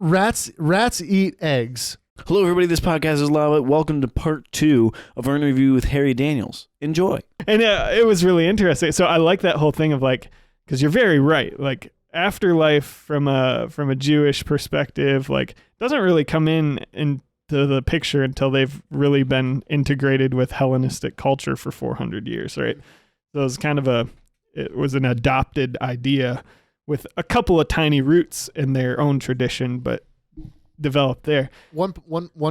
Rats eat eggs. Hello, everybody. This podcast is Lava. Welcome to part 2 of our interview with Harry Daniels. Enjoy. And it was really interesting. So I like that whole thing of like, because you're very right. Like afterlife from a Jewish perspective, like doesn't really come into the picture until they've really been integrated with Hellenistic culture for 400 years, right? So it was an adopted idea with a couple of tiny roots in their own tradition, but developed there. One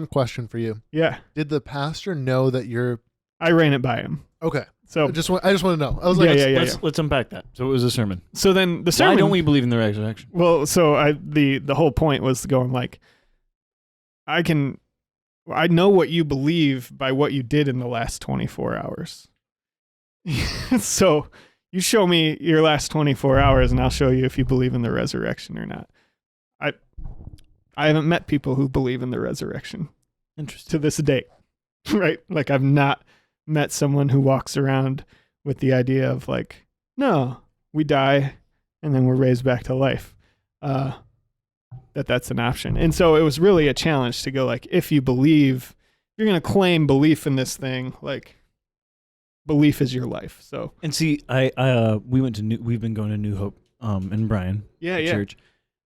question for you. Yeah. Did the pastor know that you're... I ran it by him. Okay. So I just want to know. I was like, Let's unpack that. So it was a sermon. So then the sermon... Why don't we believe in the resurrection? Well, so the whole point was going like, I know what you believe by what you did in the last 24 hours. So you show me your last 24 hours and I'll show you if you believe in the resurrection or not. I haven't met people who believe in the resurrection. Interesting. To this day, right? Like I've not met someone who walks around with the idea of like, no, we die and then we're raised back to life. That's an option. And so it was really a challenge to go like, if you believe, you're going to claim belief in this thing, like belief is your life. So, and see, we've been going to New Hope, and Brian, church,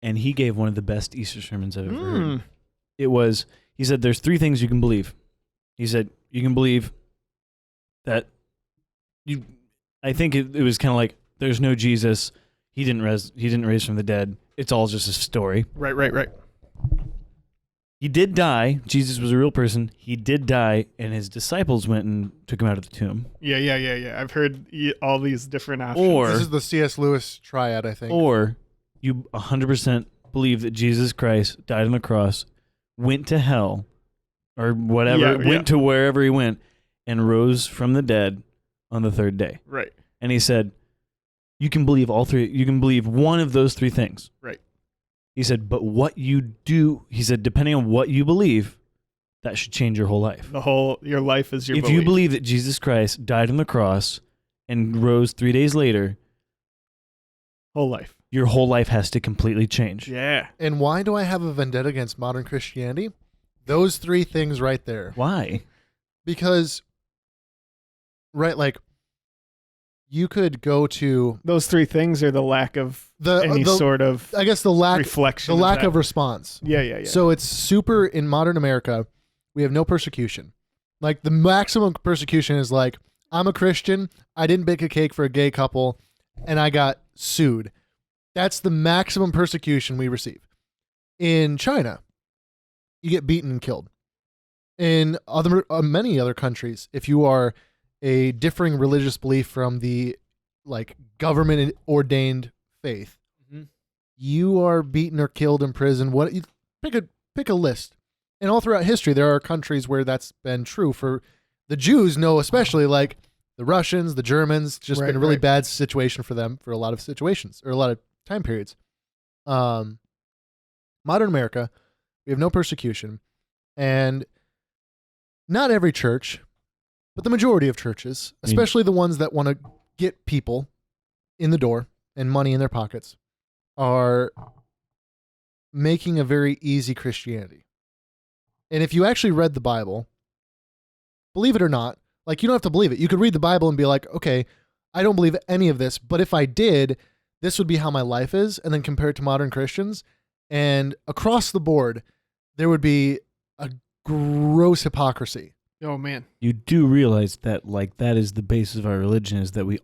and he gave one of the best Easter sermons I've ever heard. He said, there's 3 things you can believe. He said, you can believe that I think it was kind of like, there's no Jesus. He didn't raise from the dead. It's all just a story. Right. He did die. Jesus was a real person. He did die, and his disciples went and took him out of the tomb. Yeah. I've heard all these different options. This is the C.S. Lewis triad, I think. Or you 100% believe that Jesus Christ died on the cross, went to hell, or whatever, went to wherever he went, and rose from the dead on the 3rd day. Right. And he said, you can believe all 3. You can believe one of those 3 things. Right. He said, but what you do, he said, depending on what you believe, that should change your whole life. Your life is your belief. If you believe that Jesus Christ died on the cross and rose 3 days later, whole life. Your whole life has to completely change. Yeah. And why do I have a vendetta against modern Christianity? Those 3 things right there. Why? Because, right, like, you could go to... Those 3 things are the lack of any sort of I guess the lack reflection. The lack of response. Yeah. So it's super, in modern America, we have no persecution. Like, the maximum persecution is like, I'm a Christian, I didn't bake a cake for a gay couple, and I got sued. That's the maximum persecution we receive. In China, you get beaten and killed. In many other countries, if you are a differing religious belief from the government ordained faith, you are beaten or killed in prison. Pick a list. And all throughout history, there are countries where that's been true. For the Jews, especially like the Russians, the Germans, just been a really bad situation for them for a lot of situations or a lot of time periods. Modern America, we have no persecution, and not every church, but the majority of churches, especially the ones that want to get people in the door and money in their pockets, are making a very easy Christianity. And if you actually read the Bible, believe it or not, like, you don't have to believe it. You could read the Bible and be like, okay, I don't believe any of this, but if I did, this would be how my life is, and then compare it to modern Christians, and across the board, there would be a gross hypocrisy. Oh, man. You do realize that, that is the basis of our religion, is that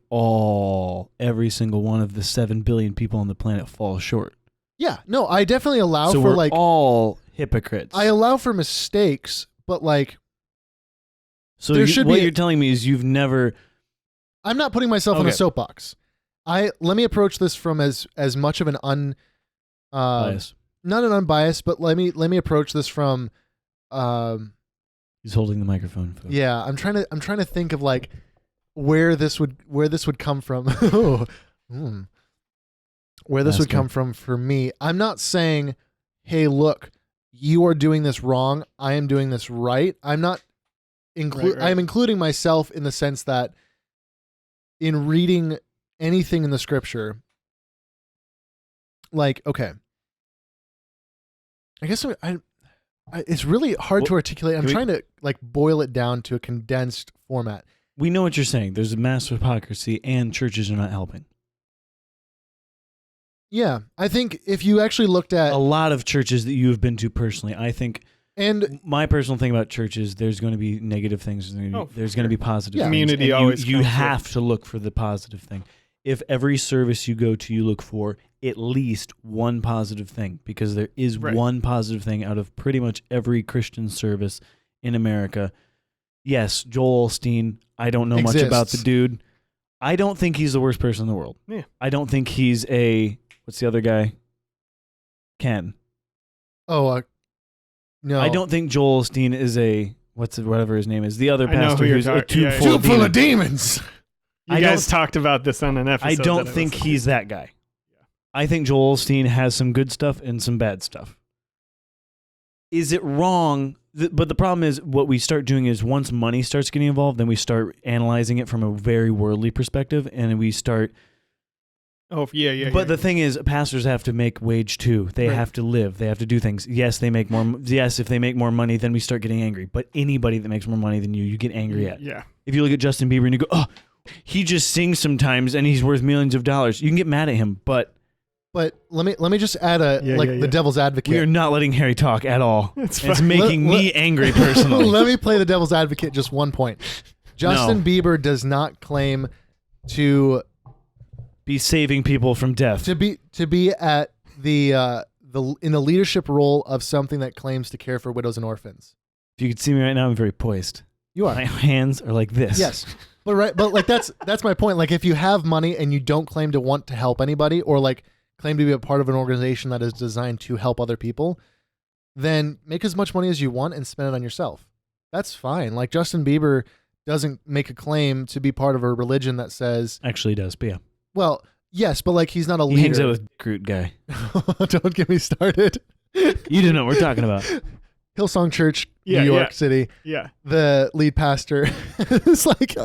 every single one of the 7 billion people on the planet fall short. Yeah, no, I definitely allow so for we're all hypocrites. I allow for mistakes, but so you're telling me is you've never... I'm not putting myself in a soapbox. Let me approach this from as much of an bias. Not an unbiased, but let me approach this from He's holding the microphone. Folks. Yeah, I'm trying to think of where this would come from. Where this would come from for me. I'm not saying, hey, look, you are doing this wrong, I am doing this right. I'm not I'm including myself in the sense that in reading anything in the scripture, okay, I guess it's really hard to articulate. I'm trying to like boil it down to a condensed format. We know what you're saying. There's a massive hypocrisy, and churches are not helping. Yeah, I think if you actually looked at a lot of churches that you have been to personally, I think, and my personal thing about churches, there's going to be negative things. There's going to be positive things. Community always you have to look for the positive thing. If every service you go to, you look for at least one positive thing, because there is one positive thing out of pretty much every Christian service in America. Yes, Joel Osteen, I don't know much about the dude. I don't think he's the worst person in the world. Yeah. I don't think he's what's the other guy? Ken. Oh, no. I don't think Joel Osteen is whatever his name is. The other pastor who's a tube full of demons. You guys talked about this on an episode. I don't think he's that guy. Yeah. I think Joel Osteen has some good stuff and some bad stuff. Is it wrong? But the problem is, what we start doing is, once money starts getting involved, then we start analyzing it from a very worldly perspective, and we start... Oh, yeah. But the thing is, pastors have to make wage too. They have to live. They have to do things. Yes, they make more. Yes, if they make more money, then we start getting angry. But anybody that makes more money than you get angry at. Yeah. If you look at Justin Bieber and you go, oh, he just sings sometimes and he's worth millions of dollars, you can get mad at him. But let me just add the devil's advocate. We are not letting Harry talk at all. It's making me angry personally. Let me play the devil's advocate just one point. Justin Bieber does not claim to be saving people from death. To be at the in the leadership role of something that claims to care for widows and orphans. If you could see me right now, I'm very poised. You are. My hands are like this. Yes. But like that's my point. Like, if you have money and you don't claim to want to help anybody, or like claim to be a part of an organization that is designed to help other people, then make as much money as you want and spend it on yourself. That's fine. Like, Justin Bieber doesn't make a claim to be part of a religion that says... Actually he does, but yeah. Well, yes, but like, he's not a leader. He hangs out with Groot guy. Don't get me started. You do know what we're talking about. Hillsong Church, New York City. Yeah. The lead pastor is like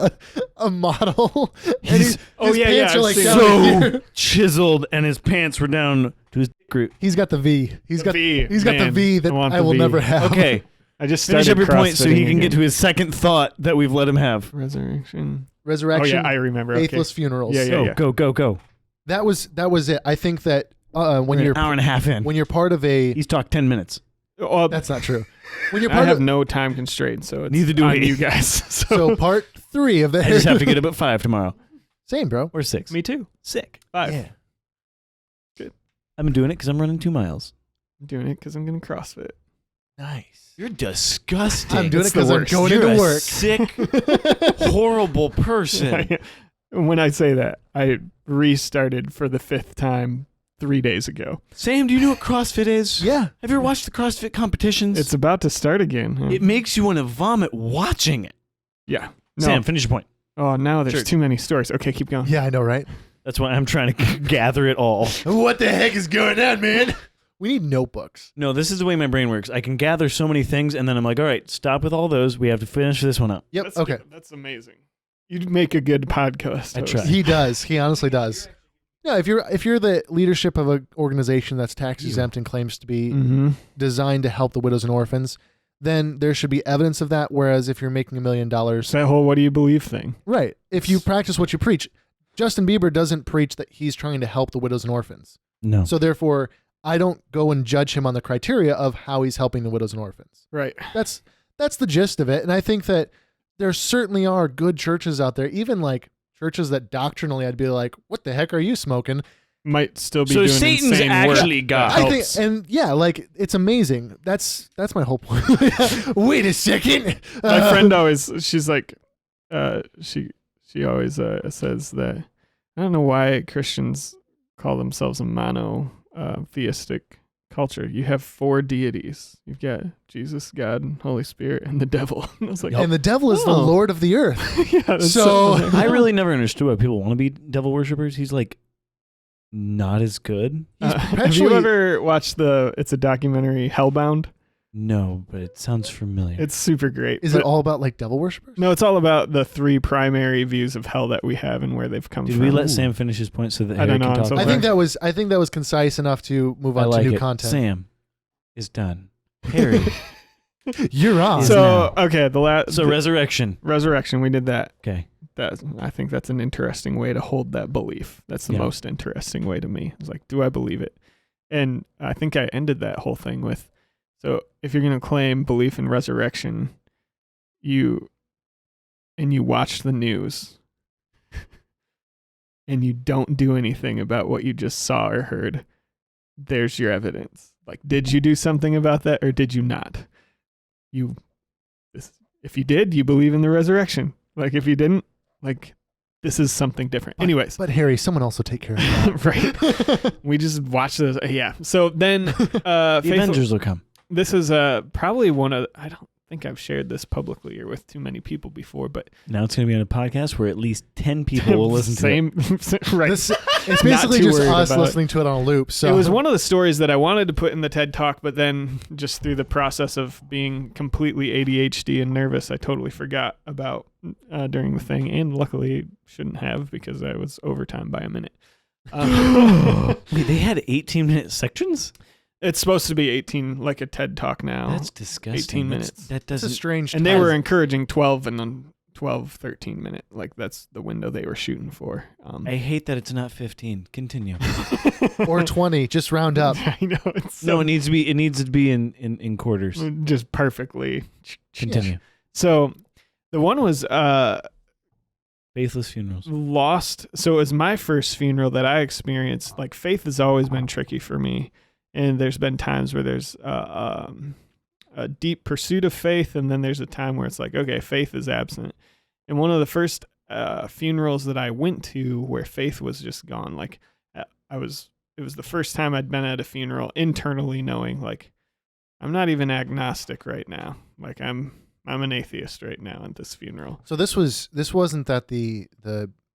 a model. His pants are like so chiseled, and his pants were down to his root. He's got the V. He's got the V that I will never have. Okay. I just finish up your point so he can get to his second thought that we've let him have. Resurrection. Oh yeah, I remember. Faithless funerals. Yeah. Go. That was it. I think that when you're an hour and a half in, when you're part of a, he's talked 10 minutes. That's not true. When you're I have no time constraints, so it's neither do on we. you guys. So part 3 of the. I just have to get up at 5 tomorrow. Same, bro. Or 6. Me too. Sick. 5. Yeah. Good. I've been doing it because I'm running 2 miles. I'm doing it because I'm going to CrossFit. Nice. You're disgusting. I'm doing it because I'm going into work. Sick, horrible person. When I say that, I restarted for the 5th time 3 days ago. Sam, do you know what CrossFit is? Yeah. Have you ever watched the CrossFit competitions? It's about to start again. Huh? It makes you want to vomit watching it. Yeah. No. Sam, finish your point. Oh, now there's too many stories. Okay, keep going. Yeah, I know, right? That's why I'm trying to gather it all. What the heck is going on, man? We need notebooks. No, this is the way my brain works. I can gather so many things, and then I'm like, all right, stop with all those. We have to finish this one up. Yep. That's okay. Good. That's amazing. You'd make a good podcast host. I try. He does. He honestly does. Yeah, if you're the leadership of an organization that's tax exempt and claims to be designed to help the widows and orphans, then there should be evidence of that. Whereas if you're making $1 million, that whole "what do you believe" thing, right? If you practice what you preach, Justin Bieber doesn't preach that he's trying to help the widows and orphans. No. So therefore, I don't go and judge him on the criteria of how he's helping the widows and orphans. Right. That's the gist of it. And I think that there certainly are good churches out there, even like churches that doctrinally I'd be like, what the heck are you smoking? Might still be so doing Satan's insane actually work. God. I think, and yeah, like it's amazing. That's my whole point. Wait a second. My friend always, she's like, she always says that, I don't know why Christians call themselves a monotheistic culture. You have 4 deities. You've got Jesus, God, Holy Spirit, and the devil. And I was like, and the devil is the Lord of the earth. Yeah, so I really never understood why people want to be devil worshippers. He's like not as good. Have you ever watched it's a documentary, Hellbound? No, but it sounds familiar. It's super great. Is it all about like devil worshippers? No, it's all about the 3 primary views of hell that we have and where they've come from. Did we let Sam finish his point so that Harry can talk? I think that was concise enough to move on to new content. Sam, is done. Harry, you're on. So okay, resurrection. Resurrection. We did that. Okay. I think that's an interesting way to hold that belief. That's the most interesting way to me. It's like, do I believe it? And I think I ended that whole thing with, so if you're going to claim belief in resurrection, you watch the news and you don't do anything about what you just saw or heard, there's your evidence. Like, did you do something about that or did you not? If you did, you believe in the resurrection. Like, if you didn't, like, this is something different. Anyways. But Harry, someone else will take care of that. Right. We just watch this. Yeah. So then the Avengers will come. This is probably one of, I don't think I've shared this publicly or with too many people before, but now it's going to be on a podcast where at least 10 people will listen to it. Right. It's basically just us listening to it on a loop. So it was one of the stories that I wanted to put in the TED Talk, but then just through the process of being completely ADHD and nervous, I totally forgot about during the thing, and luckily shouldn't have because I was overtime by a minute. Wait, they had 18-minute sections? It's supposed to be 18, like a TED Talk now. That's disgusting. 18 minutes. That doesn't. It's a strange. And they were encouraging 12 and then 12, 13 minute. Like that's the window they were shooting for. I hate that it's not 15. Continue. Or 20. Just round up. I know. No, it needs to be in quarters. Just perfectly. Continue. Yeah. So the one was faithless funerals. Lost. So it was my first funeral that I experienced. Like, faith has always been tricky for me. And there's been times where there's a deep pursuit of faith, and then there's a time where it's like, okay, faith is absent. And one of the first funerals that I went to where faith was just gone, like it was the first time I'd been at a funeral internally knowing, like, I'm not even agnostic right now. Like, I'm an atheist right now at this funeral. So this wasn't that the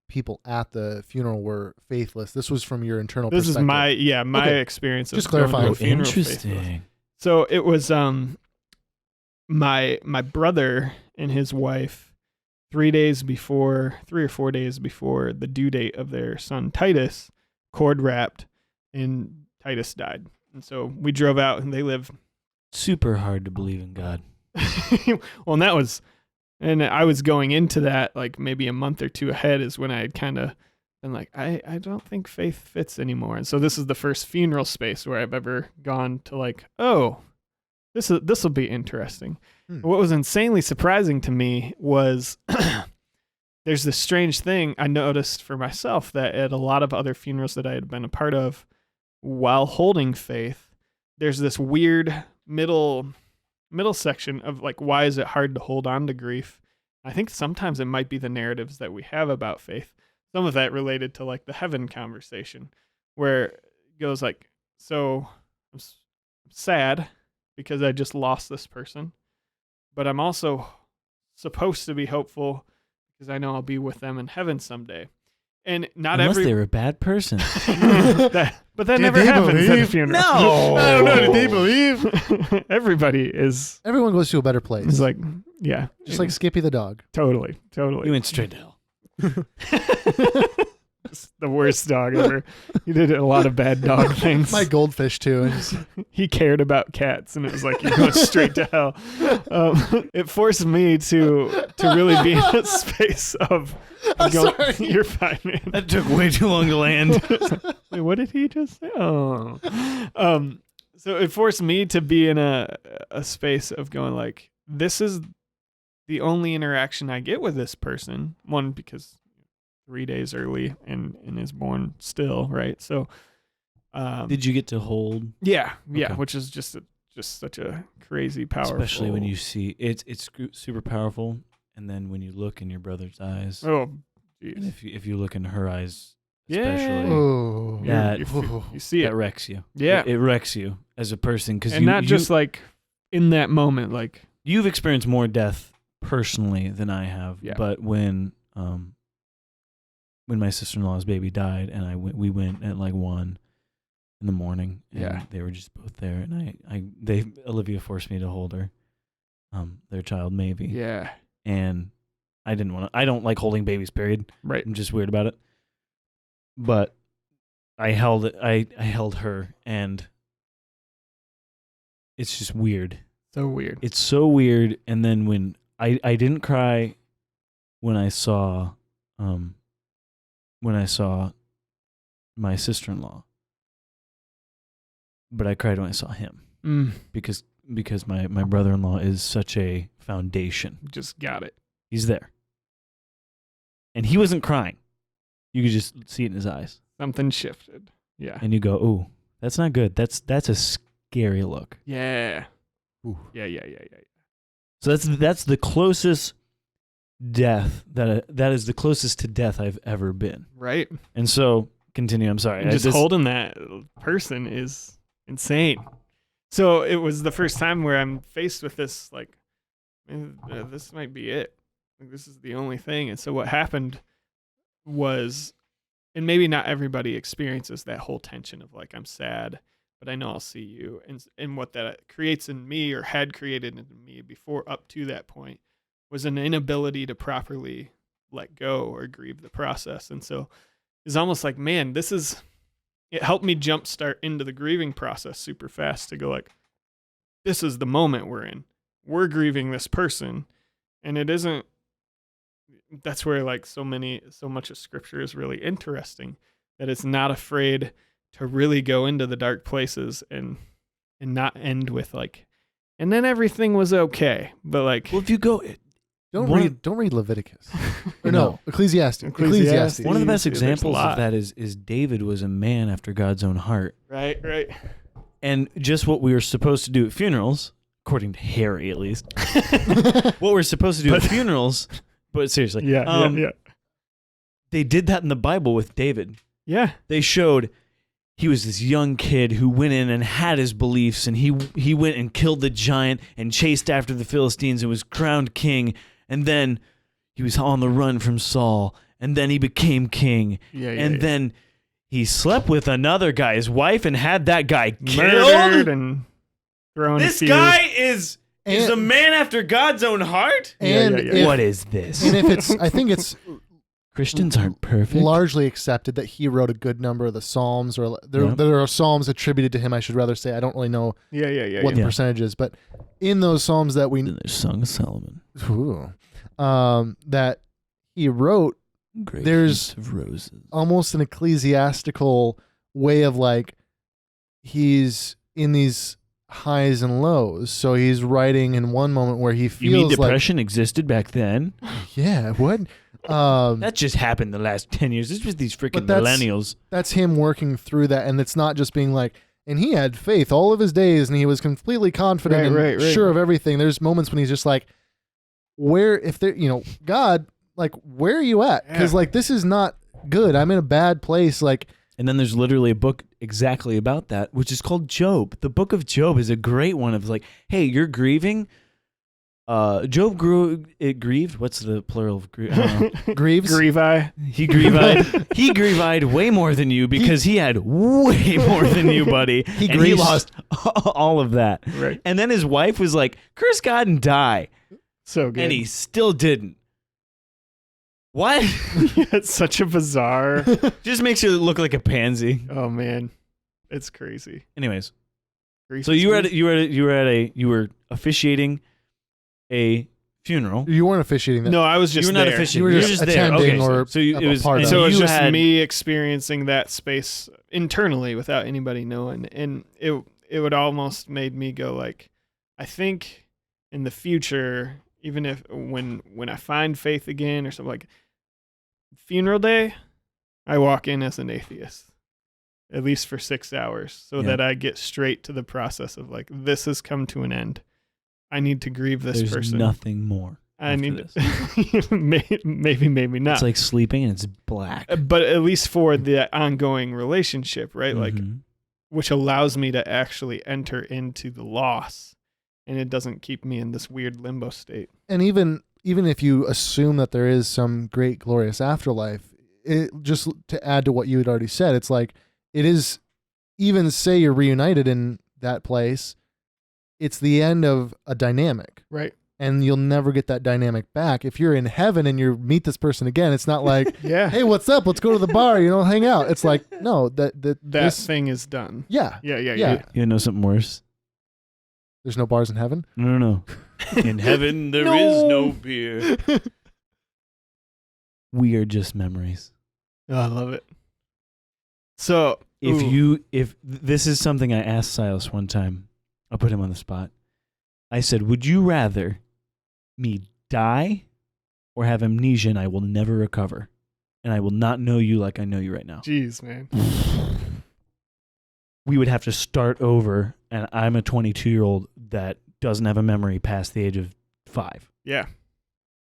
people at the funeral were faithless. This was from your internal perspective. This is my experience of just clarifying. going to a funeral. Interesting. Faithless. So it was my brother and his wife 3 or 4 days before the due date of their son Titus, cord wrapped, and Titus died. And so we drove out, and they live super hard to believe in God. Well, and I was going into that like maybe a month or two ahead is when I had kind of been like, I don't think faith fits anymore. And so this is the first funeral space where I've ever gone to like, oh, this will be interesting. What was insanely surprising to me was there's this strange thing I noticed for myself that at a lot of other funerals that I had been a part of while holding faith, there's this weird middle section of like, why is it hard to hold on to grief? I think sometimes it might be the narratives that we have about faith. Some of that related to like the heaven conversation where it goes like, so I'm sad because I just lost this person, but I'm also supposed to be hopeful because I know I'll be with them in heaven someday. And not unless they were a bad person. But that never happens at a funeral. No. I don't know. Did they believe? Everyone goes to a better place. It's like, yeah. Just like Skippy the dog. Totally. You went straight to hell. Just the worst dog ever. He did a lot of bad dog things. My goldfish too. He cared about cats, and it was like, you're going straight to hell. It forced me to really be in a space of sorry. You're fine, man. That took way too long to land. Wait, what did he just say? Oh. So it forced me to be in a space of going like, this is the only interaction I get with this person. One, because 3 days early and is born still, right? So did you get to hold? Yeah, Okay. which is just such a crazy powerful. Especially when you see it's super powerful, and then when you look in your brother's eyes. Oh, geez. And if you look in her eyes, Yeah. especially, Oh. that You see it. that wrecks you. Yeah. It wrecks you as a person because And not just like in that moment, like you've experienced more death personally than I have. Yeah. But when my sister-in-law's baby died, and we went at like 1 in the morning, and Yeah. they were just both there, and Olivia forced me to hold her, their child Mavie. yeah, And I don't like holding babies, period. right. I'm just weird about it. But I held her, and it's just weird. So weird. It's so weird. And then when I didn't cry when I saw my sister-in-law, but I cried when I saw him because my brother-in-law is such a foundation. Just got it. He's there. And he wasn't crying. You could just see it in his eyes. Something shifted. Yeah. And you go, "Ooh, that's not good. That's a scary look." Yeah. Ooh. Yeah. So that's the closest death that is the closest to death I've ever been. Right. And so continue. I'm sorry. And just holding that person is insane. So it was the first time where I'm faced with this, like, this might be it. Like, this is the only thing. And so what happened was, and maybe not everybody experiences that whole tension of like, I'm sad, but I know I'll see you. And what that creates in me, or had created in me before up to that point, was an inability to properly let go or grieve the process. And so it's almost like, man, it helped me jumpstart into the grieving process super fast to go like, this is the moment we're in. We're grieving this person. And it isn't, that's where like so much of scripture is really interesting, that it's not afraid to really go into the dark places and not end with like, and then everything was okay. But like, well, if you go, don't read Leviticus. Or no, Ecclesiastes. One of the best examples of that is David was a man after God's own heart. Right. And just what we were supposed to do at funerals, according to Harry at least, what we're supposed to do at funerals, but seriously, yeah. They did that in the Bible with David. Yeah. They showed he was this young kid who went in and had his beliefs, and he went and killed the giant and chased after the Philistines and was crowned king, and then he was on the run from Saul, and then he became king, then he slept with another guy's wife and had that guy killed. Murdered and thrown. This guy is a man after God's own heart? And what is this? And I think it's Christians aren't perfect. Largely accepted that he wrote a good number of the Psalms, or there are Psalms attributed to him, I should rather say. I don't really know what the percentage is, but in those Psalms that there's Song of Solomon. That he wrote, Great there's of roses. Almost an ecclesiastical way of like, he's in these highs and lows. So he's writing in one moment where he feels You mean depression existed back then? Yeah, what? That just happened the last 10 years. It's just these freaking millennials. That's him working through that, and it's not just being like, and he had faith all of his days, and he was completely confident and sure of everything. There's moments when he's just like, God, like, where are you at? Because like, this is not good. I'm in a bad place. Like, and then there's literally a book exactly about that, which is called Job. The book of Job is a great one of like, hey, you're grieving. Job grieved. What's the plural of grieves? Grievai. He grieved. He grieved way more than you because he had way more than you, buddy. He lost all of that. Right. And then his wife was like, curse God and die. So good. And he still didn't. What? It's such a bizarre. Just makes you look like a pansy. Oh man, it's crazy. Anyways, so you were officiating a funeral. You weren't officiating that. No, I was just. You were not there. officiating. You were just attending, or so it was part of. So it was just me experiencing that space internally without anybody knowing, and it would almost made me go like, I think in the future, even if when I find faith again or something like. Funeral day, I walk in as an atheist, at least for 6 hours, so that I get straight to the process of like, this has come to an end. I need to grieve this person. There's nothing more. I need maybe not. It's like sleeping and it's black. But at least for the ongoing relationship, right? Like, which allows me to actually enter into the loss, and it doesn't keep me in this weird limbo state. And even if you assume that there is some great glorious afterlife, it just to add to what you had already said, it's like, it is, even say you're reunited in that place, it's the end of a dynamic. Right. And you'll never get that dynamic back. If you're in heaven and you meet this person again, it's not like, hey, what's up? Let's go to the bar, hang out. It's like, no, this thing is done. Yeah. Yeah. You know something worse? There's no bars in heaven? No. In heaven, there is no beer. We are just memories. Oh, I love it. So if this is something I asked Silas one time, I'll put him on the spot. I said, would you rather me die or have amnesia and I will never recover? And I will not know you like I know you right now. Jeez, man. We would have to start over, and I'm a 22-year-old that doesn't have a memory past the age of 5. Yeah.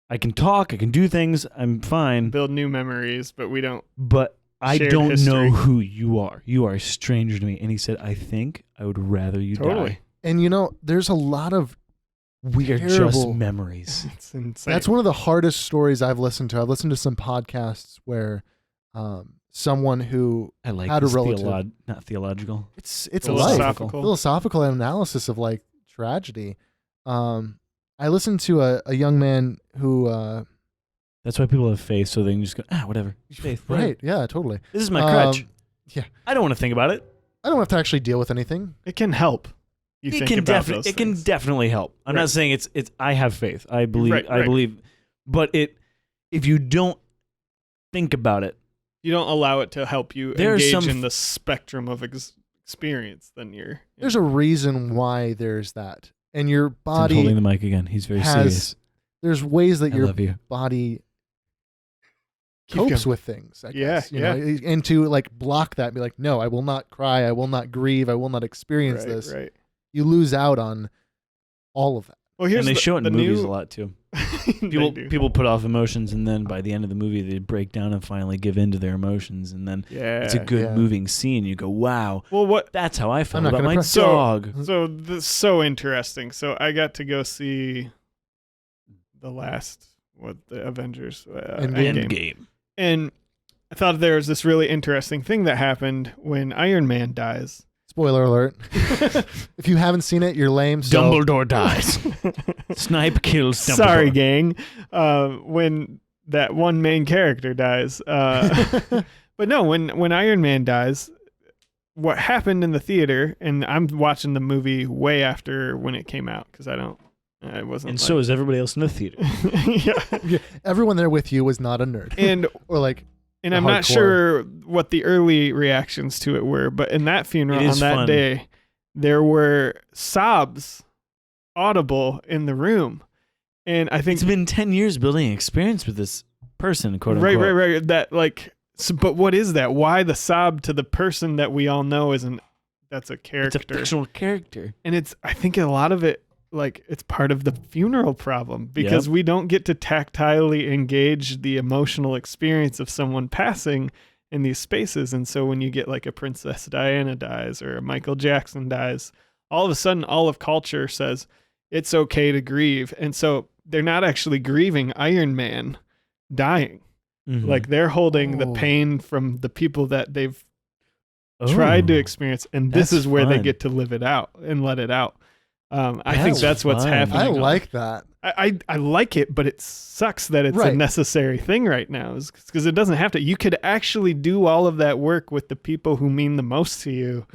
I can talk, I can do things, I'm fine. Build new memories, but we don't. But I don't history. know who you are. You are a stranger to me. And he said, I think I would rather you die. And there's a lot of we are just memories. It's insane. That's one of the hardest stories I've listened to. I've listened to some podcasts where someone who I like had a relative, not theological. It's philosophical analysis of like tragedy. I listened to a young man who that's why people have faith, so they can just go, whatever. Faith, right? whatever. Yeah, totally. This is my crutch. Yeah, I don't want to think about it. I don't have to actually deal with anything. It can help. It can definitely help. I'm not saying it's. I have faith. I believe. I believe, but if you don't think about it, you don't allow it to help you engage in the spectrum of experience. Then there's a reason why there's that, and your body. I'm holding the mic again. He's very serious. There's ways that your you. body copes with things. I guess, you know, and to like block that, and be like, no, I will not cry. I will not grieve. I will not experience this. Right. You lose out on all of that. Well, here's and they show it in movies a lot too. People put off emotions, and then by the end of the movie, they break down and finally give in to their emotions, and then it's a good moving scene. You go, "Wow!" Well, that's how I felt about my dog. So this is so interesting. So I got to go see the last the Avengers Endgame, and I thought there was this really interesting thing that happened when Iron Man dies. Spoiler alert. If you haven't seen it, you're lame. So. Dumbledore dies. Snipe kills Dumbledore. Sorry, gang. When that one main character dies. But no, when Iron Man dies, what happened in the theater, and I'm watching the movie way after when it came out, because I wasn't. And so is everybody else in the theater. Yeah. Everyone there with you was not a nerd. Or like... And I'm not sure what the early reactions to it were, but in that funeral on that day, there were sobs audible in the room. And I think it's been 10 years building experience with this person, quote unquote. Right. That but what is that? Why the sob to the person that we all know that's a character. It's a fictional character. And I think a lot of it, it's part of the funeral problem, because we don't get to tactilely engage the emotional experience of someone passing in these spaces. And so when you get like a Princess Diana dies or a Michael Jackson dies, all of a sudden all of culture says it's okay to grieve. And so they're not actually grieving Iron Man dying. Mm-hmm. Like they're holding the pain from the people that they've tried to experience. And this is where they get to live it out and let it out. I think that's what's happening. I like that. I like it, but it sucks that it's a necessary thing right now, because it doesn't have to. You could actually do all of that work with the people who mean the most to you.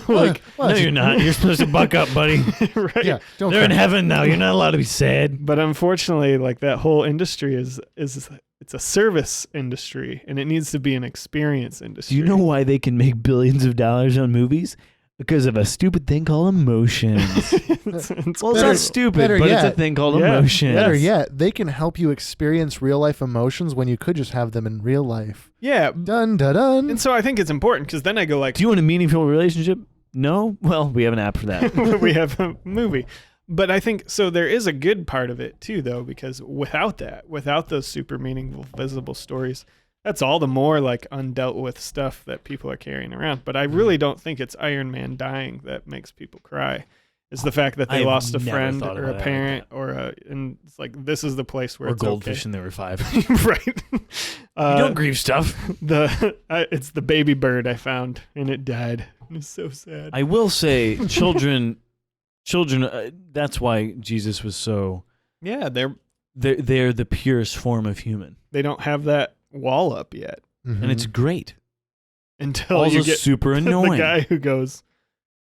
No, you're not. You're supposed to buck up, buddy. Right? Yeah, they're in heaven now. You're not allowed to be sad. But unfortunately, that whole industry is it's a service industry, and it needs to be an experience industry. Do you know why they can make billions of dollars on movies? Because of a stupid thing called emotions. It's not stupid, but it's a thing called emotions. Better yet, they can help you experience real life emotions when you could just have them in real life. Yeah. Dun, dun, dun. And so I think it's important, because then I go do you want a meaningful relationship? No? Well, we have an app for that. We have a movie. But I think, so there is a good part of it too, though, because without those super meaningful, visible stories, that's all the more undealt with stuff that people are carrying around. But I really don't think it's Iron Man dying that makes people cry. It's the fact that they lost a friend or a parent and it's this is the place where or it's goldfish okay. and they were 5. Right. You don't grieve stuff. It's the baby bird I found, and it died. It's so sad. I will say children, that's why Jesus was so... Yeah, they're the purest form of human. They don't have that wall up yet, and it's great until also you get super annoying. The guy who goes,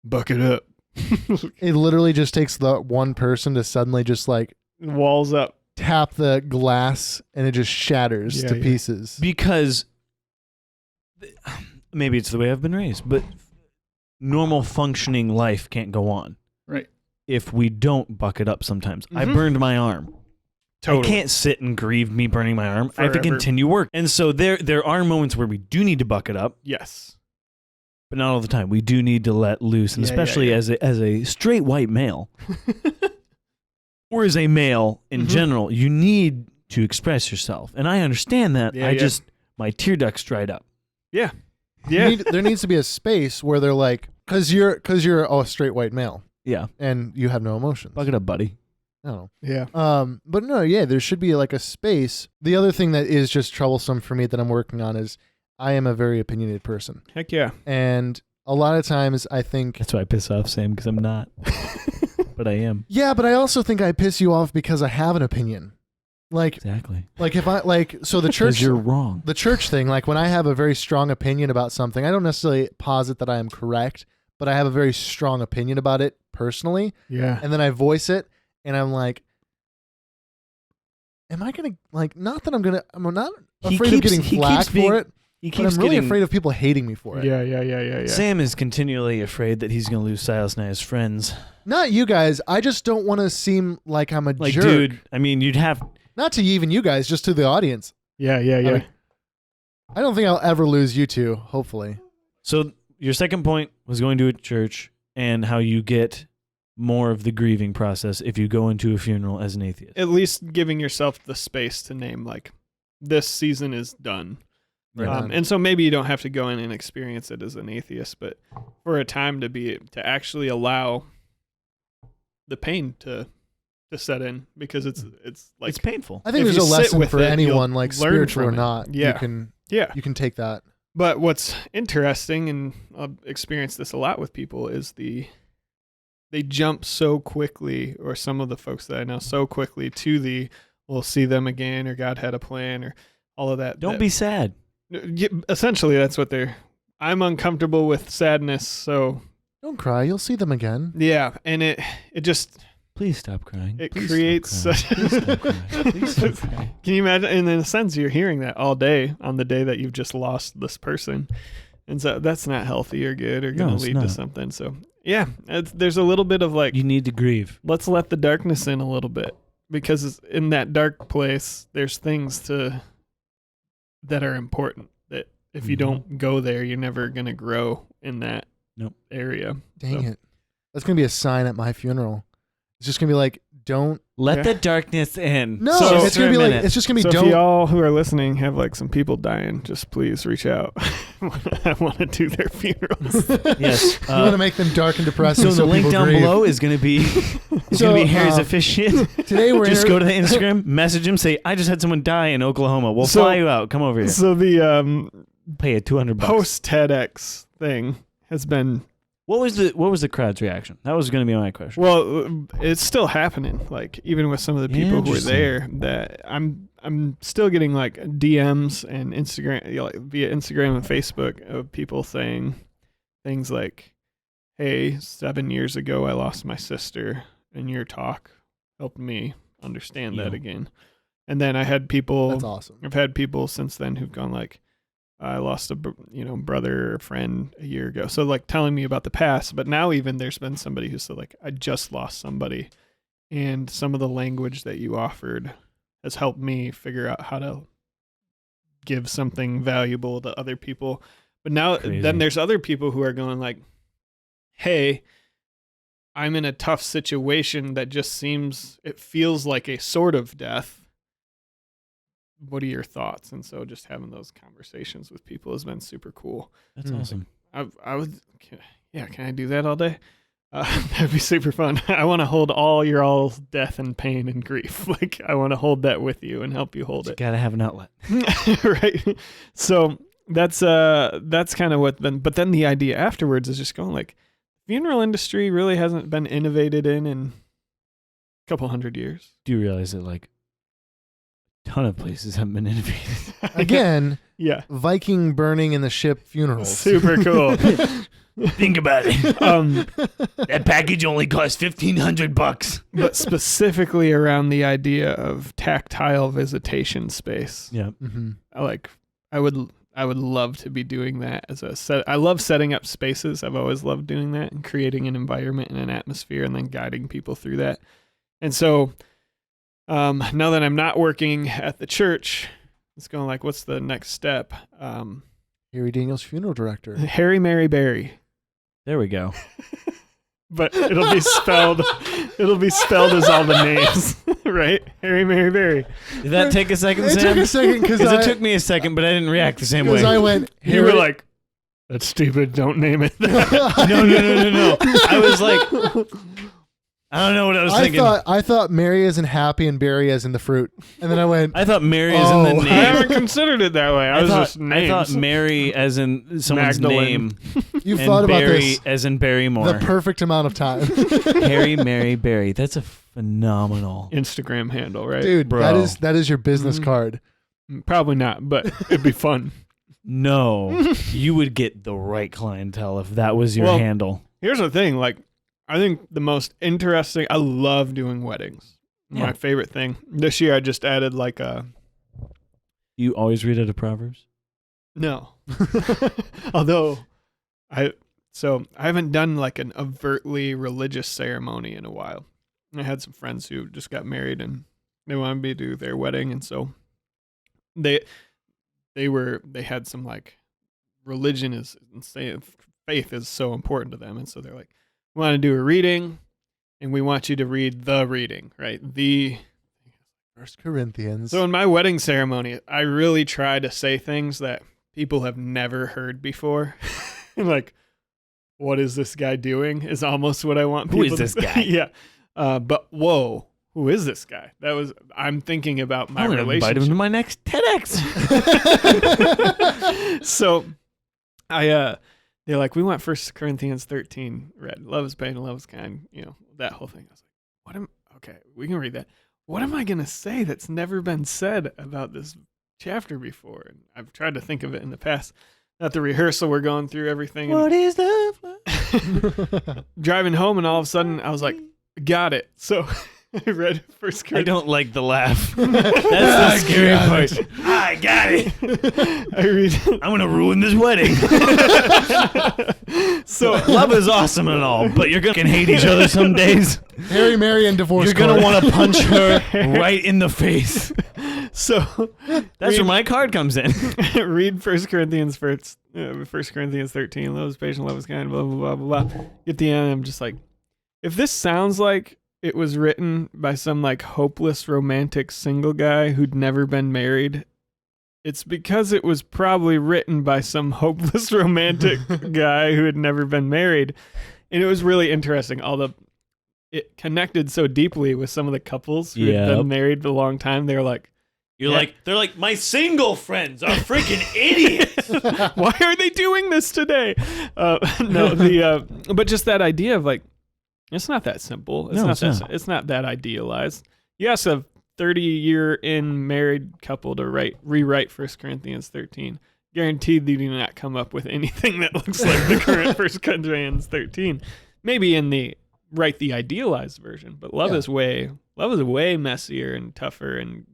"Buck it up." It literally just takes the one person to suddenly just like walls up, tap the glass, and it just shatters to pieces. Because maybe it's the way I've been raised, but normal functioning life can't go on. Right. If we don't buck it up sometimes. I burned my arm. Totally. I can't sit and grieve me burning my arm. Forever. I have to continue work. And so there are moments where we do need to buck it up. Yes. But not all the time. We do need to let loose, and especially as a straight white male, or as a male in general, you need to express yourself. And I understand that. My tear ducts dried up. Yeah. Yeah. There needs to be a space where they're like, because you're a straight white male. Yeah. And you have no emotions. Buck it up, buddy. No. Yeah. But no, yeah, there should be like a space. The other thing that is just troublesome for me that I'm working on is I am a very opinionated person. Heck yeah. And a lot of times I think... That's why I piss off Sam, because I'm not. But I am. Yeah, but I also think I piss you off because I have an opinion. Like, exactly. Like if I, like, so the church... Because you're wrong. The church thing, like when I have a very strong opinion about something, I don't necessarily posit that I am correct, but I have a very strong opinion about it personally. Yeah. And then I voice it, and I'm like, am I going to, like, not that I'm not afraid of getting flack for it. But I'm really afraid of people hating me for it. Yeah. Sam is continually afraid that he's going to lose Silas and I as friends. Not you guys. I just don't want to seem like I'm a jerk. Dude, I mean, you'd have... Not to even you guys, just to the audience. Yeah. I don't think I'll ever lose you two, hopefully. So your second point was going to a church and how you get more of the grieving process if you go into a funeral as an atheist. At least giving yourself the space to name, like, this season is done. Right. And so maybe you don't have to go in and experience it as an atheist, but for a time to actually allow the pain to set in, because it's like, it's painful. I think if there's a you sit lesson with for it, anyone, you'll like learn spiritual or from it. not. Yeah. You can take that. But what's interesting, and I've experienced this a lot with people, is they jump so quickly, or some of the folks that I know so quickly, to we'll see them again, or God had a plan, or all of that. Don't be sad. Essentially, that's what I'm uncomfortable with sadness, so... Don't cry, you'll see them again. Yeah, and it just... Please stop crying. It Please creates stop such... crying. Please stop crying. Please stop crying. Can you imagine? And in a sense, you're hearing that all day on the day that you've just lost this person. And so that's not healthy or good or going to lead to something. So, yeah, there's a little bit of like... You need to grieve. Let's let the darkness in a little bit. Because in that dark place, there's things that are important. That if you don't go there, you're never going to grow in that area. Dang it. That's going to be a sign at my funeral. It's just going to be like, don't let the darkness in. No, so it's going to be like, it's just going to be, so if y'all who are listening have like some people dying, just please reach out. I want to do their funerals. Yes. You want to make them dark and depressing. So the link down below is going to be, Harry's officiant. Today we're just go to the Instagram, message him, say, I just had someone die in Oklahoma. We'll fly you out. Come over here. So the pay it $200 post Tedx thing has been... What was the crowd's reaction? That was going to be my question. Well, it's still happening. Like even with some of the people who were there, that I'm still getting like DMs and Instagram, like via Instagram and Facebook, of people saying things like, "Hey, 7 years ago I lost my sister, and your talk helped me understand that again." And then I had people. That's awesome. I've had people since then who've gone like, I lost a brother or friend a year ago. So like telling me about the past, but now even there's been somebody who said like, I just lost somebody, and some of the language that you offered has helped me figure out how to give something valuable to other people. But now then there's other people who are going like, hey, I'm in a tough situation that just it feels like a sort of death. What are your thoughts? And so just having those conversations with people has been super cool. That's awesome. I would, can I do that all day? That'd be super fun. I want to hold all your all's death and pain and grief. Like I want to hold that with you and help you hold it. Gotta have an outlet. Right. So that's kind of what then, but then the idea afterwards is just going like, funeral industry really hasn't been innovated in a couple 100 years. Do you realize that like ton of places have been innovated. Again, Yeah. Viking burning in the ship funerals. Super cool. Think about it. That package only cost $1,500. But specifically around the idea of tactile visitation space. Yeah. Mm-hmm. I would love to be doing that as a set. I love setting up spaces. I've always loved doing that and creating an environment and an atmosphere and then guiding people through that. And so now that I'm not working at the church, it's going like, what's the next step? Harry Daniels, funeral director. Harry, Mary, Barry. There we go. But it'll be spelled as all the names, right? Harry, Mary, Barry. Did that take a second, It Sam? took a second because it took me a second, but I didn't react the same way. I went. You were like, that's stupid. Don't name it that. No. I was like, I don't know what I was thinking. I thought Mary as in happy and Barry as in the fruit, and then I went. I thought Mary as in the name. I haven't considered it that way. I thought Mary as in someone's Magdalene. name. You've and thought about Barry this as in Barrymore. the perfect amount of time, Harry, Mary, Barry. That's a phenomenal Instagram handle, right? dude. Bro. That is your business card. Probably not, but it'd be fun. No, you would get the right clientele if that was your handle. Here's the thing, like, I think the most interesting, I love doing weddings. Yeah. My favorite thing. This year I just added like You always read out of Proverbs? no. Although I haven't done like an overtly religious ceremony in a while. I had some friends who just got married and they wanted me to do their wedding, and so they had some like religion is faith is so important to them, and so they're like, we want to do a reading and we want you to read the reading, right? The 1 Corinthians. So in my wedding ceremony, I really try to say things that people have never heard before. Like, what is this guy doing is almost what I want people Who is this to guy? Yeah. But whoa, who is this guy? I'm thinking about my I'm gonna invite relationship. him to my next TEDx. So they're like, we want 1 Corinthians 13 read. Love is pain and love is kind, that whole thing. I was like, okay, we can read that. What am I going to say that's never been said about this chapter before? And I've tried to think of it in the past. At the rehearsal, we're going through everything. What is the Driving home, and all of a sudden, I was like, got it. So I read 1 Corinthians. I don't like the laugh. That's the scary part. I got it. I read. I'm going to ruin this wedding. So love is awesome and all, but you're going to hate each other some days. Harry, Mary, and divorce. You're going to want to punch her right in the face. So that's where my card comes in. Read 1 Corinthians 13. Love is patient, love is kind, blah, blah, blah, blah. At the end, I'm just like, if this sounds like it was written by some like hopeless romantic single guy who'd never been married, it's because it was probably written by some hopeless romantic guy who had never been married. And it was really interesting. It connected so deeply with some of the couples who had been married for a long time. They were like, they're like, my single friends are freaking idiots. Why are they doing this today? But just that idea of like, it's not that simple. It's not that idealized. You ask a 30-year-in married couple to rewrite 1 Corinthians 13. Guaranteed they do not come up with anything that looks like the current 1 Corinthians 13. Maybe in the idealized version, but love is way messier and tougher and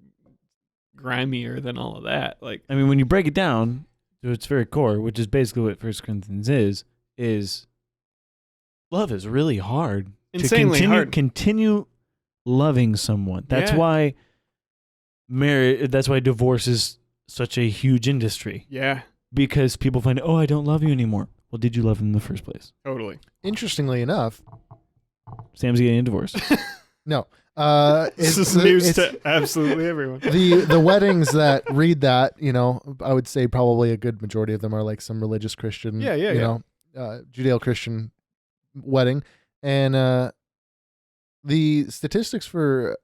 grimier than all of that. Like, I mean, when you break it down to its very core, which is basically what 1 Corinthians is love is really hard. Insanely hard. Continue loving someone. That's why that's why divorce is such a huge industry. Yeah. Because people find, I don't love you anymore. Well, did you love him in the first place? Totally. Interestingly enough, Sam's getting a divorce. no. This is news to absolutely everyone. The weddings that read that, I would say probably a good majority of them are like some religious Christian, Judeo-Christian wedding. And the statistics for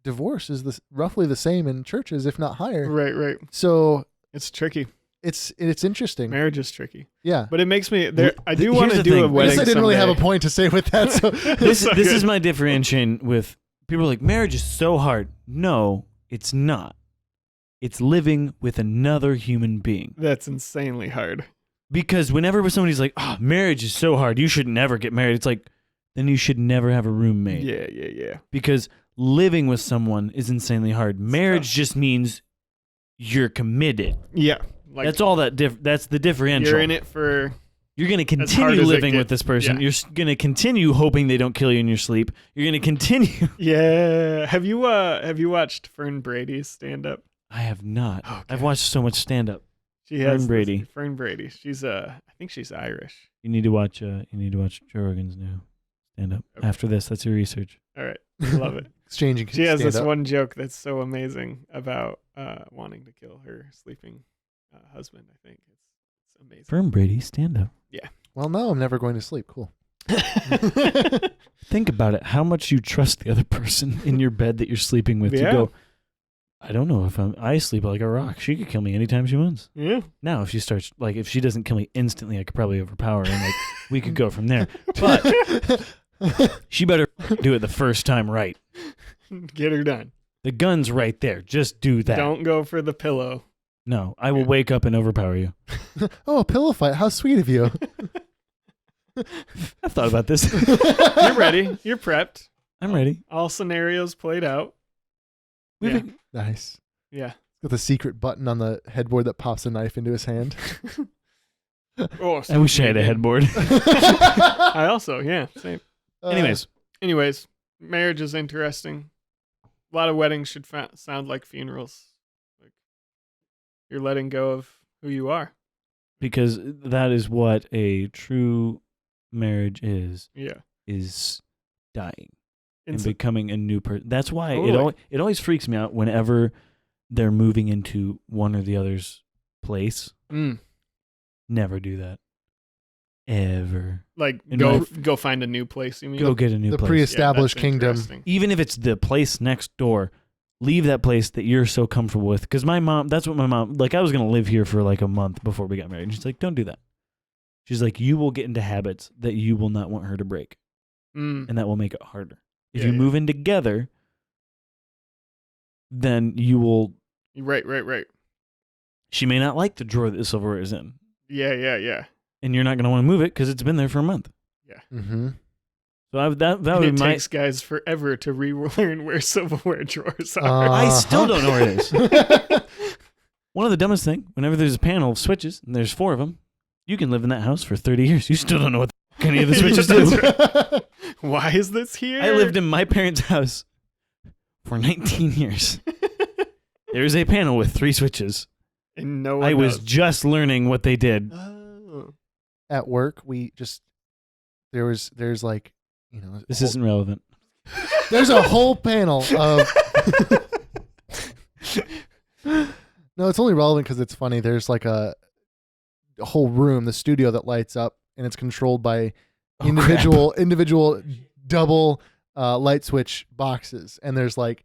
divorce is roughly the same in churches, if not higher. Right. So it's tricky. It's interesting. Marriage is tricky. Yeah. But it makes me I do want to do a wedding. I guess I didn't really have a point to say with that. So this is my differentiation with people are like, marriage is so hard. No, it's not. It's living with another human being. That's insanely hard. Because whenever somebody's like, oh, marriage is so hard, you should never get married. It's like, then you should never have a roommate. Yeah. Because living with someone is insanely hard. Marriage just means you're committed. Yeah. Like, That's all that's the differential. You're in it for... You're going to continue living with this person. Yeah. You're going to continue hoping they don't kill you in your sleep. You're going to continue. Yeah. Have you watched Fern Brady's stand-up? I have not. Okay. I've watched so much stand-up. Fern Brady. She's I think she's Irish. You need to watch Joe Rogan's new stand-up. Okay. After this, that's your research. All right. I love it. Exchanging. She has this one joke that's so amazing about wanting to kill her sleeping husband. I think it's amazing. Fern Brady stand-up. Yeah. Well, now I'm never going to sleep. Cool. Think about it. How much you trust the other person in your bed that you're sleeping with to go, I don't know if I sleep like a rock. She could kill me anytime she wants. Yeah. Now, if she starts, like, if she doesn't kill me instantly, I could probably overpower her and, like, we could go from there. But she better do it the first time right. Get her done. The gun's right there. Just do that. Don't go for the pillow. No, I will wake up and overpower you. Oh, a pillow fight. How sweet of you. I've thought about this. You're ready. You're prepped. I'm ready. All scenarios played out. Nice. Yeah. Got the secret button on the headboard that pops a knife into his hand. Oh, I wish I had a headboard. I also, same. Anyways, marriage is interesting. A lot of weddings should sound like funerals. Like you're letting go of who you are. Because that is what a true marriage is. Yeah. Is dying and becoming a new person. That's why it always freaks me out whenever they're moving into one or the other's place. Never do that. Ever. Like go find a new place, you mean? Go get a new place. The pre-established kingdom. Even if it's the place next door, leave that place that you're so comfortable with. Because that's what my mom, like I was going to live here for like a month before we got married. And she's like, don't do that. She's like, you will get into habits that you will not want her to break. And that will make it harder. If you move in together, then you will. Right. She may not like the drawer that the silverware is in. Yeah. And you're not going to want to move it because it's been there for a month. Yeah. Mm-hmm. So that would be takes guys forever to relearn where silverware drawers are. I still don't know where it is. One of the dumbest thing, whenever there's a panel of switches and there's 4 of them, you can live in that house for 30 years. You still don't know what any of the switches do. Why is this here? I lived in my parents' house for 19 years. There's a panel with 3 switches. And no one I was just learning what they did. At work, there's like, this isn't relevant. There's a whole panel of. No, it's only relevant because it's funny. There's like a whole room, the studio that lights up, and it's controlled by individual double light switch boxes, and there's like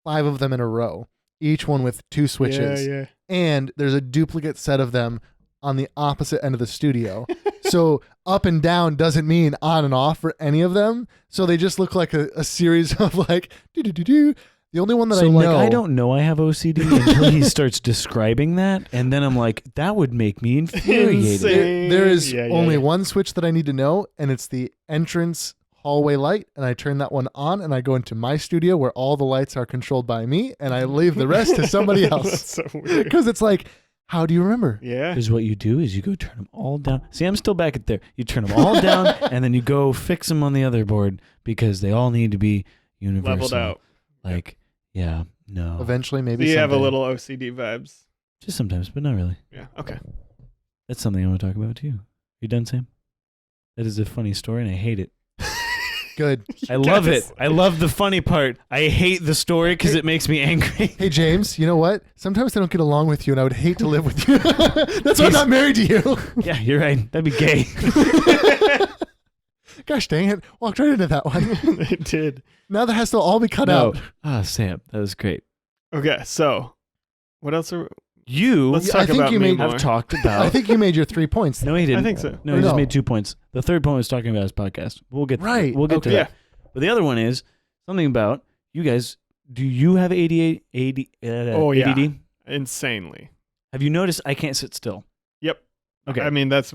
5 of them in a row, each one with 2 switches. Yeah. And there's a duplicate set of them on the opposite end of the studio. So up and down doesn't mean on and off for any of them. So they just look like a series of like do. The only one that I know. I don't know I have OCD until he starts describing that, and then I'm like, that would make me infuriated. There is only one switch that I need to know, and it's the entrance hallway light, and I turn that one on, and I go into my studio where all the lights are controlled by me, and I leave the rest to somebody else. That's so weird. Because it's like, how do you remember? Yeah. Because what you do is you go turn them all down. See, I'm still back at there. You turn them all down, and then you go fix them on the other board because they all need to be universal. Leveled out. Like, no. Eventually, maybe you someday. have a little OCD vibes. Just sometimes, but not really. Yeah, okay. That's something I want to talk about too. You done, Sam? That is a funny story, and I hate it. Good. I love it. I love the funny part. I hate the story because it makes me angry. Hey, James, you know what? Sometimes I don't get along with you, and I would hate to live with you. That's why I'm not married to you. Yeah, you're right. That'd be gay. Gosh dang it. Walked right into that one. It did. Now that has to all be cut out. Sam, that was great. Okay, so what else are Let's talk about me more. I've talked about. I think you made your 3 points. No, he didn't. I think so. No, he just made 2 points. The third point was talking about his podcast. We'll get to that. Yeah. But the other one is something about you guys. Do you have ADD? Oh, yeah. ADD? insanely. Have you noticed I can't sit still? Yep. Okay. I mean, it's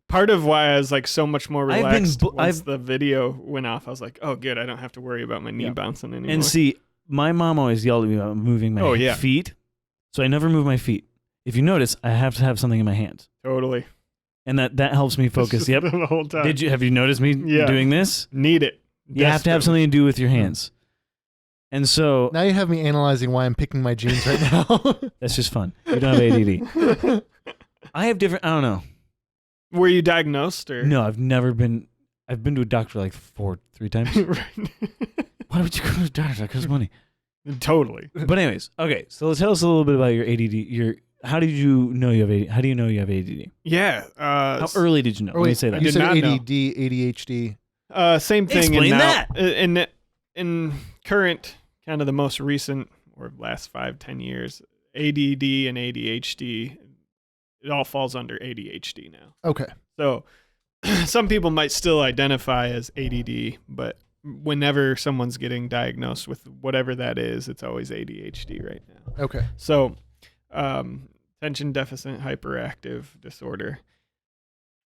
part of why I was like so much more relaxed once the video went off. I was like, oh, good. I don't have to worry about my knee bouncing anymore. And see, my mom always yelled at me about moving my feet. So I never move my feet. If you notice, I have to have something in my hands. Totally. And that helps me focus. Yep. The whole time. Have you noticed me doing this? Need it. You have to have something to do with your hands. And so now you have me analyzing why I'm picking my jeans right now. That's just fun. You don't have ADD. I have different, I don't know. Were you diagnosed or? No, I've been to a doctor like 3 times. Right. Why would you go to a doctor? That costs money. Totally. But anyways, okay. So tell us a little bit about your ADD. How do you know you have ADD? How do you know you have ADD? Yeah. How early did you know? Let me say that. You said ADD, know. ADHD. Same thing. Explain that. In current, kind of the most recent or last 5-10 years, ADD and ADHD, it all falls under ADHD now. Okay. So some people might still identify as ADD, but whenever someone's getting diagnosed with whatever that is, it's always ADHD right now. Okay. So attention deficit hyperactive disorder.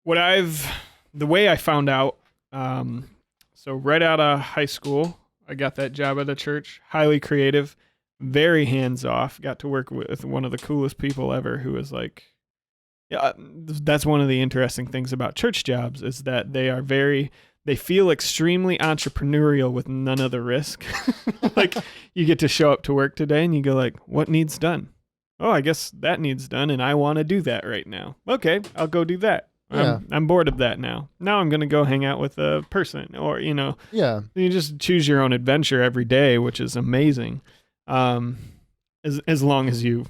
The way I found out, so right out of high school, I got that job at a church, highly creative, very hands-off, got to work with one of the coolest people ever who was like, yeah, that's one of the interesting things about church jobs is that they feel extremely entrepreneurial with none of the risk. Like you get to show up to work today and you go like, what needs done? Oh, I guess that needs done and I want to do that right now. Okay, I'll go do that. Yeah. I'm bored of that now. Now I'm going to go hang out with a person or, you just choose your own adventure every day, which is amazing. As long as you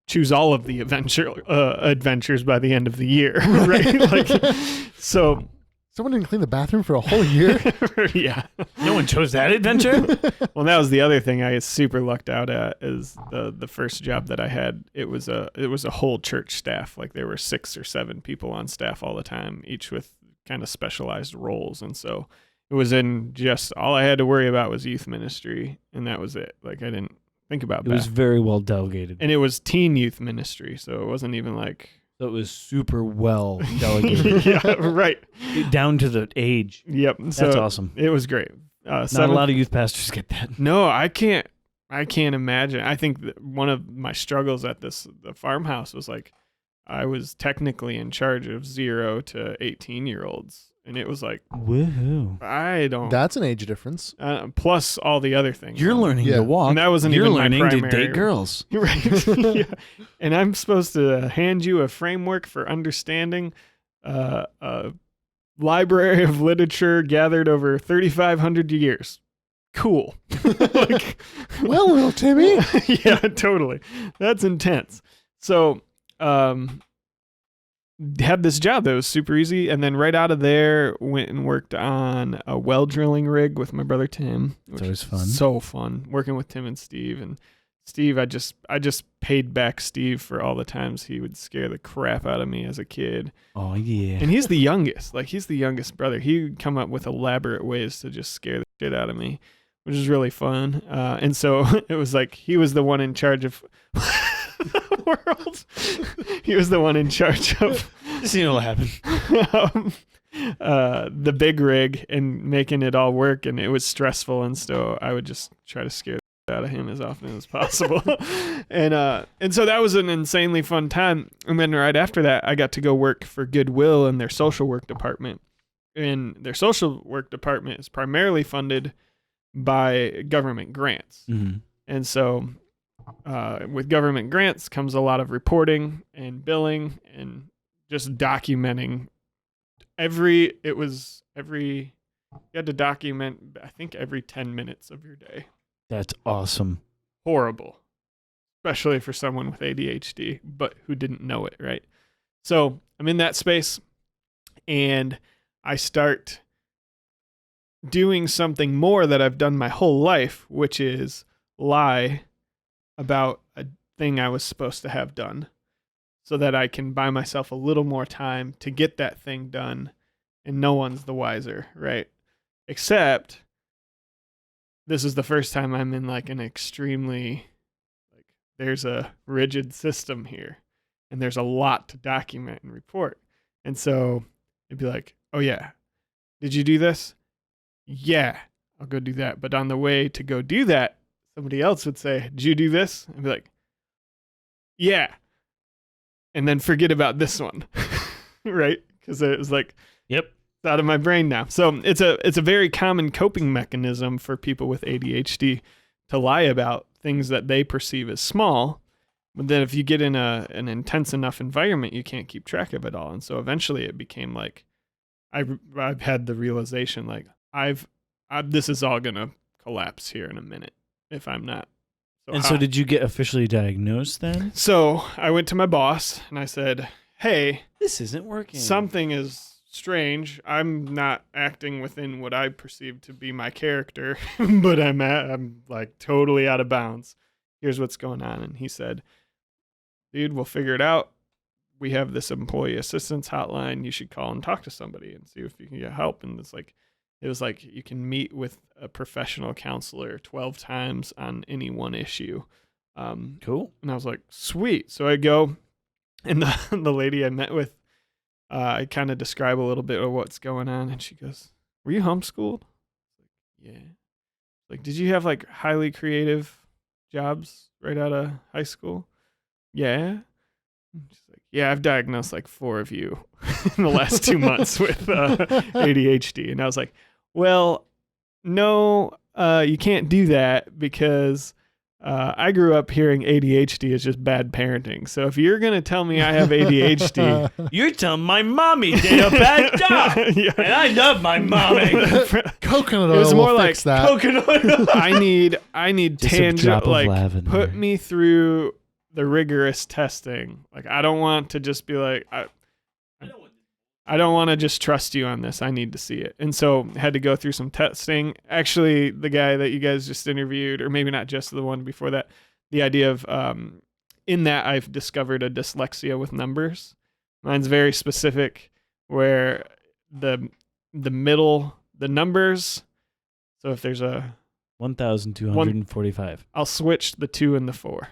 choose all of the adventures by the end of the year, right? So someone didn't clean the bathroom for a whole year. Yeah, no one chose that adventure. Well, that was the other thing I super lucked out at is the first job that I had. It was a whole church staff. Like there were 6 or 7 people on staff all the time, each with kind of specialized roles, and so it was in just all I had to worry about was youth ministry, and that was it. Like I didn't think about that. It was very well delegated. And it was teen youth ministry, so it wasn't even like... So it was super well delegated. Yeah, right. Down to the age. Yep. That's awesome. It was great. Not a lot of youth pastors get that. No, I can't imagine. I think that one of my struggles at the farmhouse was like, I was technically in charge of 0 to 18-year-olds. And it was like, woohoo! That's an age difference. Plus all the other things. You're learning to walk. And that wasn't You're even learning my to primary. date girls. Right. Yeah. And I'm supposed to hand you a framework for understanding a library of literature gathered over 3,500 years. Cool. Like, well, little Timmy. Yeah, totally. That's intense. So, had this job that was super easy, and then right out of there went and worked on a well drilling rig with my brother Tim. Which was fun. So fun working with Tim and Steve. And Steve, I just paid back Steve for all the times he would scare the crap out of me as a kid. Oh yeah. And he's the youngest. Like he's the youngest brother. He would come up with elaborate ways to just scare the shit out of me, which is really fun. And so it was like he was the one in charge of world. He was the one in charge of what'll happen. The big rig and making it all work, and it was stressful, and so I would just try to scare the out of him as often as possible. And so that was an insanely fun time. And then right after that, I got to go work for Goodwill in their social work department. And their social work department is primarily funded by government grants. Mm-hmm. And so with government grants comes a lot of reporting and billing and just documenting you had to document, I think, every 10 minutes of your day. That's awesome. Horrible, especially for someone with ADHD, but who didn't know it, right? So I'm in that space and I start doing something more that I've done my whole life, which is lie about a thing I was supposed to have done so that I can buy myself a little more time to get that thing done, and no one's the wiser, right? Except this is the first time I'm in like an extremely, like there's a rigid system here and there's a lot to document and report. And so it'd be like, oh yeah, did you do this? Yeah, I'll go do that. But on the way to go do that, somebody else would say, did you do this? I'd be like, yeah. And then forget about this one, right? Because it was like, yep, it's out of my brain now. So it's a very common coping mechanism for people with ADHD to lie about things that they perceive as small. But then if you get in an intense enough environment, you can't keep track of it all. And so eventually it became like, I've had the realization like, this is all going to collapse here in a minute if I'm not. So did you get officially diagnosed then? So I went to my boss and I said, hey, this isn't working. Something is strange. I'm not acting within what I perceive to be my character, but I'm like totally out of bounds. Here's what's going on. And he said, dude, we'll figure it out. We have this employee assistance hotline. You should call and talk to somebody and see if you can get help. And it was like you can meet with a professional counselor 12 times on any one issue. Cool. And I was like, sweet. So I go, and the lady I met with, I kind of describe a little bit of what's going on. And she goes, were you homeschooled? Yeah. Like, did you have like highly creative jobs right out of high school? Yeah. She's like, yeah, I've diagnosed like 4 of you in the last 2 months with ADHD. And I was like, well, no, you can't do that because I grew up hearing ADHD is just bad parenting. So if you're going to tell me I have ADHD, you're telling my mommy did a bad job. Yeah. And I love my mommy. Coconut oil. It was more will like fix that. Coconut oil. I need tangible, like lavender. Put me through the rigorous testing. Like I don't want to just be like, I don't want to just trust you on this. I need to see it. And so I had to go through some testing. Actually, the guy that you guys just interviewed, or maybe not just the one before that, the idea of in that I've discovered a dyslexia with numbers. Mine's very specific where the middle, the numbers. So if there's a 1,245, I'll switch the 2 and the 4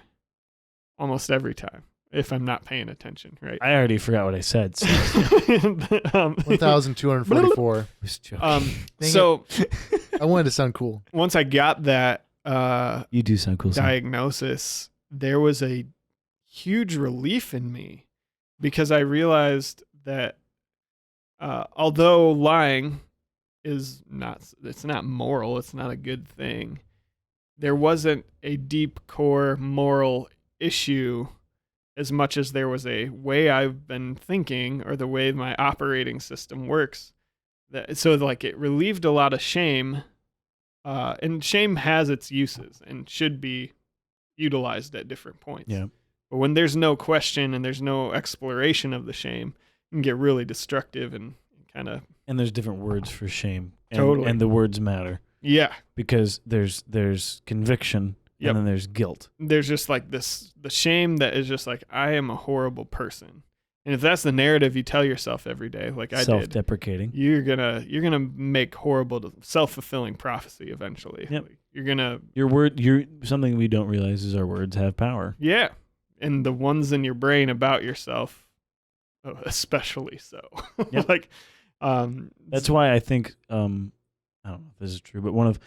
almost every time. If I'm not paying attention, right? I already forgot what I said. So. 1,244. So I wanted to sound cool. Once I got that you do sound cool. diagnosis, there was a huge relief in me because I realized that although lying is it's not moral, it's not a good thing, there wasn't a deep core moral issue as much as there was a way I've been thinking or the way my operating system works. So like it relieved a lot of shame, and shame has its uses and should be utilized at different points. Yeah. But when there's no question and there's no exploration of the shame, it can get really destructive and kind of. And there's different words for shame. Totally. And the words matter. Yeah. Because there's conviction. Yep. And then there's guilt. There's just like the shame that is just like, I am a horrible person. And if that's the narrative you tell yourself every day, like I did, self-deprecating, you're gonna make horrible self-fulfilling prophecy eventually. Yep. Like, something we don't realize is our words have power. Yeah. And the ones in your brain about yourself, especially so. Yep. Like, that's why I think, I don't know if this is true, but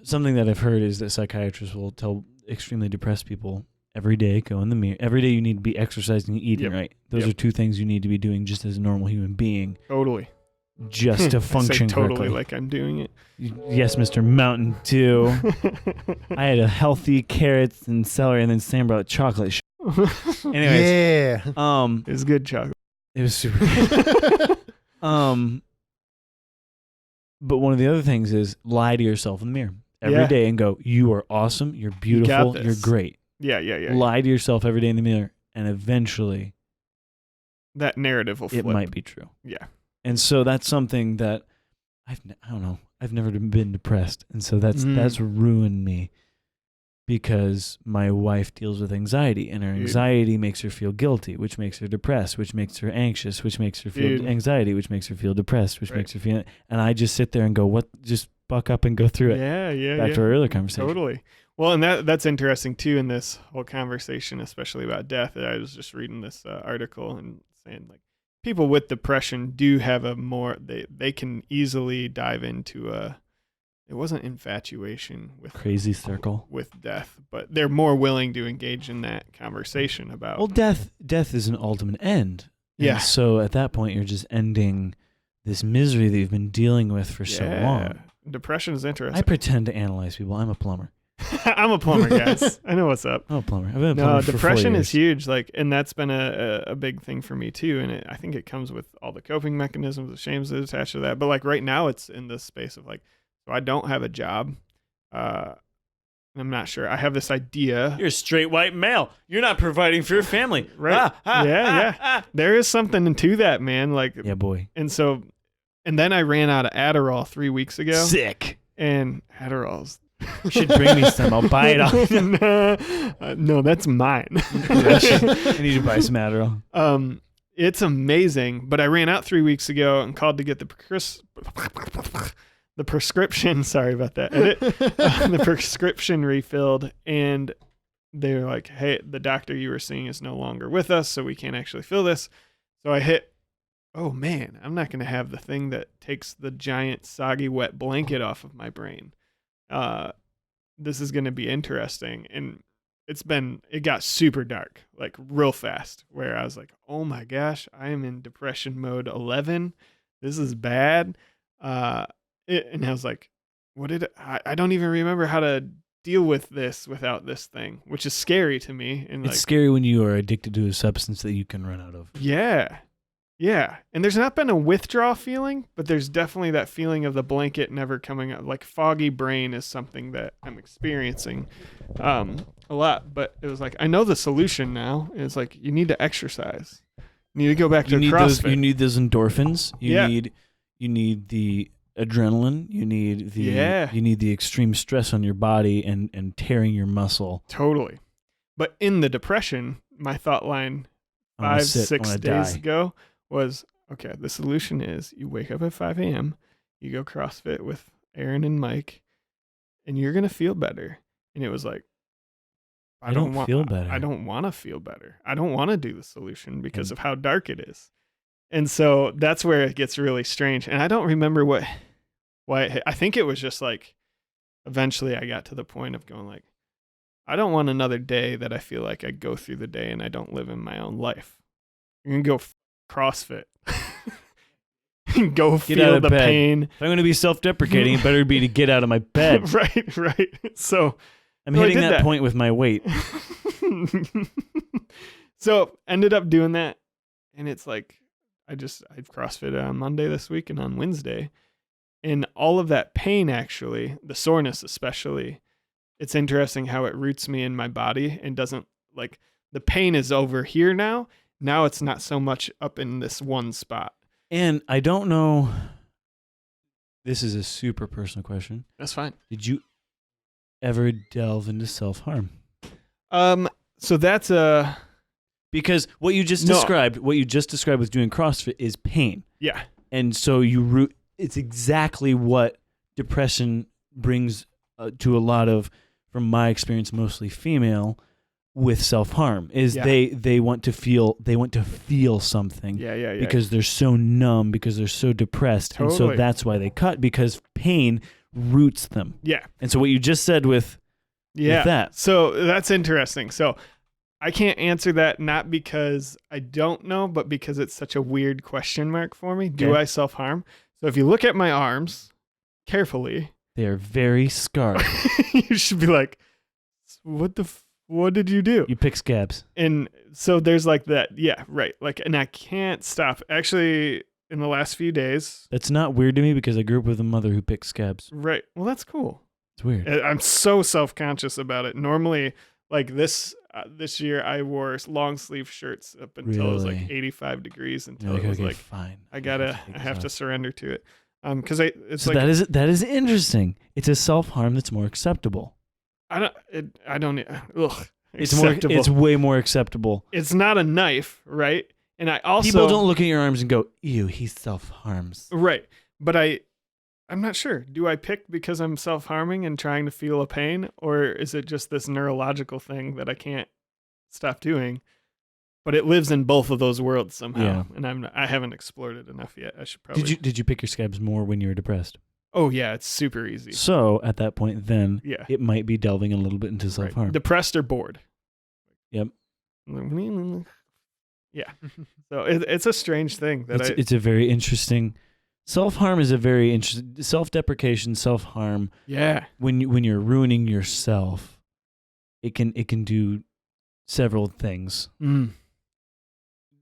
something that I've heard is that psychiatrists will tell extremely depressed people every day, go in the mirror. Every day you need to be exercising and eating, right? Those are 2 things you need to be doing just as a normal human being. Totally. Just to function totally correctly. Like I'm doing it. Yes, Mr. Mountain Dew. I had a healthy carrots and celery and then Sam brought chocolate. Anyways. Yeah. It was good chocolate. It was super good. But one of the other things is lie to yourself in the mirror every day and go, you are awesome, you're beautiful, you're great. Yeah. Lie to yourself every day in the mirror, and eventually that narrative will flip. It might be true. Yeah. And so that's something that I don't know. I've never been depressed, and so that's ruined me because my wife deals with anxiety, and her anxiety makes her feel guilty, which makes her depressed, which makes her anxious, which makes her feel anxiety, which makes her feel depressed, which makes her feel. And I just sit there and go, "What? Just buck up and go through it. Yeah. Back to our earlier conversation. Totally. Well, and that's interesting too in this whole conversation, especially about death. I was just reading this article and saying like people with depression do have a more they can easily dive into it wasn't infatuation with crazy circle with death, but they're more willing to engage in that conversation about. Well, death is an ultimate end. Yeah. And so at that point, you're just ending this misery that you've been dealing with for so long. Depression is interesting. I pretend to analyze people. I'm a plumber. I'm a plumber, guys. I know what's up. I'm a plumber. I've been a plumber for 4 years. Depression is huge, like, and that's been a big thing for me too. And I think it comes with all the coping mechanisms, the shames that attach to that. But like right now, it's in this space of like, so I don't have a job. I'm not sure. I have this idea. You're a straight white male. You're not providing for your family, right? Yeah. There is something to that, man. Like, yeah, boy. And then I ran out of Adderall 3 weeks ago. Sick. And Adderall's. You should bring me some. I'll buy it off. No, that's mine. I need to buy some Adderall. It's amazing, but I ran out 3 weeks ago and called to get the prescription. Sorry about that. The prescription refilled, and they were like, "Hey, the doctor you were seeing is no longer with us, so we can't actually fill this." So I hit. Oh man, I'm not gonna have the thing that takes the giant soggy wet blanket off of my brain. This is going to be interesting. And it got super dark, like real fast, where I was like, oh my gosh, I am in depression mode 11. This is bad. And I was like, I don't even remember how to deal with this without this thing, which is scary to me. And it's scary when you are addicted to a substance that you can run out of. Yeah. Yeah. And there's not been a withdrawal feeling, but there's definitely that feeling of the blanket never coming up. Like foggy brain is something that I'm experiencing a lot. But it was like, I know the solution now. It's like, you need to exercise. You need to go back to CrossFit. You need those endorphins. You need the adrenaline. You need the extreme stress on your body and tearing your muscle. Totally. But in the depression, my thought line 5-6 days ago was, okay, the solution is you wake up at 5 a.m., you go CrossFit with Aaron and Mike, and you're going to feel better. And it was like, I don't feel better. I don't want to feel better. I don't want to do the solution because of how dark it is. And so that's where it gets really strange. And I don't remember why I think it was just like, eventually I got to the point of going like, I don't want another day that I feel like I go through the day and I don't live in my own life. I'm going to go CrossFit. Go feel the pain. If I'm going to be self-deprecating, it better be to get out of my bed. Right. So I'm hitting that point with my weight. So ended up doing that. And it's like, I've CrossFit on Monday this week and on Wednesday. And all of that pain, actually, the soreness especially, it's interesting how it roots me in my body and doesn't, like, the pain is over here now. Now it's not so much up in this one spot. And I don't know, this is a super personal question. That's fine. Did you ever delve into self-harm? So that's because what you just described with doing CrossFit is pain. Yeah. And so it's exactly what depression brings to a lot of, from my experience, mostly female, with self-harm is they want to feel something. Yeah. Because they're so numb, because they're so depressed. Totally. And so that's why they cut, because pain roots them. Yeah. And so what you just said with that. So that's interesting. So I can't answer that, not because I don't know, but because it's such a weird question mark for me. Do I self-harm? So if you look at my arms carefully, they're very scarred. You should be like, what did you do? You pick scabs. And so there's like that. Yeah, right. Like, and I can't stop. Actually, in the last few days. That's not weird to me because I grew up with a mother who picked scabs. Right. Well, that's cool. It's weird. I'm so self-conscious about it. Normally, like this year, I wore long sleeve shirts up until it was like 85 degrees until it was like, fine. I have to surrender to it. Because that is interesting. It's a self-harm that's more acceptable. It's way more acceptable. It's not a knife, right? And I also, people don't look at your arms and go, ew, he self-harms. Right. But I'm not sure. Do I pick because I'm self-harming and trying to feel a pain, or is it just this neurological thing that I can't stop doing? But it lives in both of those worlds somehow, and I haven't explored it enough yet. I should probably. Did you pick your scabs more when you were depressed? Oh yeah, it's super easy. So at that point, then Yeah. it might be delving a little bit into self-harm. Depressed or bored. Yep. Yeah. So it's a strange thing that It's a very interesting. Self-harm is a very interesting. Self-deprecation, self-harm. Yeah. When you're ruining yourself, it can do several things.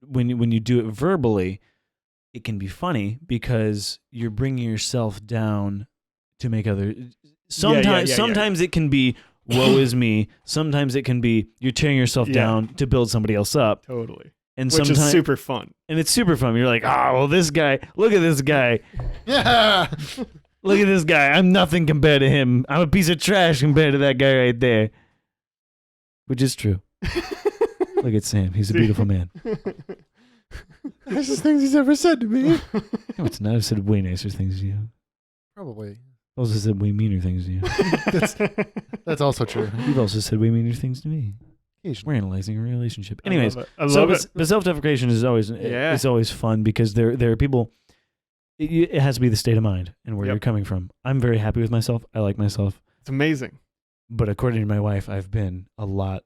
When you do it verbally, it can be funny because you're bringing yourself down to make other. Sometimes it can be woe is me. Sometimes it can be you're tearing yourself down to build somebody else up. Totally. And which is super fun. And it's super fun. You're like, well, this guy. Look at this guy. Yeah. Look at this guy. I'm nothing compared to him. I'm a piece of trash compared to that guy right there. Which is true. Look at Sam. He's a beautiful man. Nicest things he's ever said to me. No, it's not. I've said way nicer things to you. Probably. I've also said way meaner things to you. That's also true. You've also said way meaner things to me. We're analyzing a relationship. Anyways, I love it. But self-deprecation is always it's always fun because there are people. It has to be the state of mind and where you're coming from. I'm very happy with myself. I like myself. It's amazing. But according to my wife, I've been a lot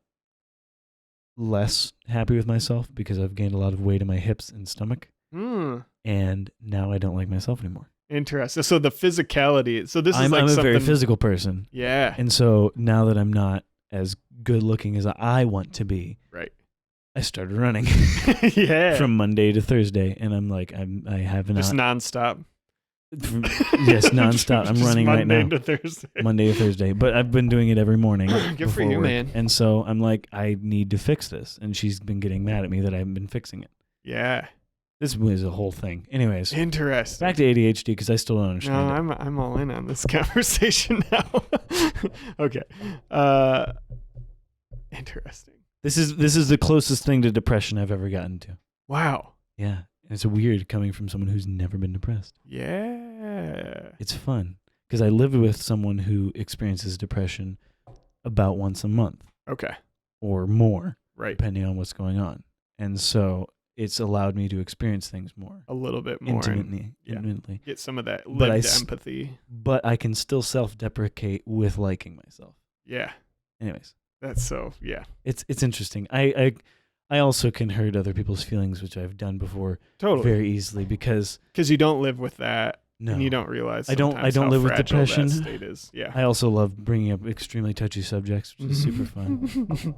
less happy with myself because I've gained a lot of weight in my hips and stomach. And now I don't like myself anymore. Interesting. So the physicality. So this is I'm like a something. very physical person. Yeah. And so now that I'm not as good looking as I want to be, right, I started running. From Monday to Thursday, and I'm like, I haven't just nonstop. Yes, nonstop. I'm running right now. Monday to Thursday, but I've been doing it every morning. Good for you, man. And so I'm like, I need to fix this, and she's been getting mad at me that I haven't been fixing it. Yeah. This was a whole thing. Anyways, interesting. Back to ADHD because I still don't understand. No, I'm all in on this conversation now. Okay. Interesting. This is the closest thing to depression I've ever gotten to. Wow. Yeah, it's weird coming from someone who's never been depressed. Yeah. It's fun because I live with someone who experiences depression about once a month. Okay. Or more, right? Depending on what's going on, and so it's allowed me to experience things more, a little bit more intimately. Get some of that lived empathy. But I can still self-deprecate with liking myself. Yeah. Anyways, that's so It's interesting. I also can hurt other people's feelings, which I've done before, very easily because you don't live with that. No, and you don't realize. I don't live with depression. That state is. Yeah. I also love bringing up extremely touchy subjects, which is super fun.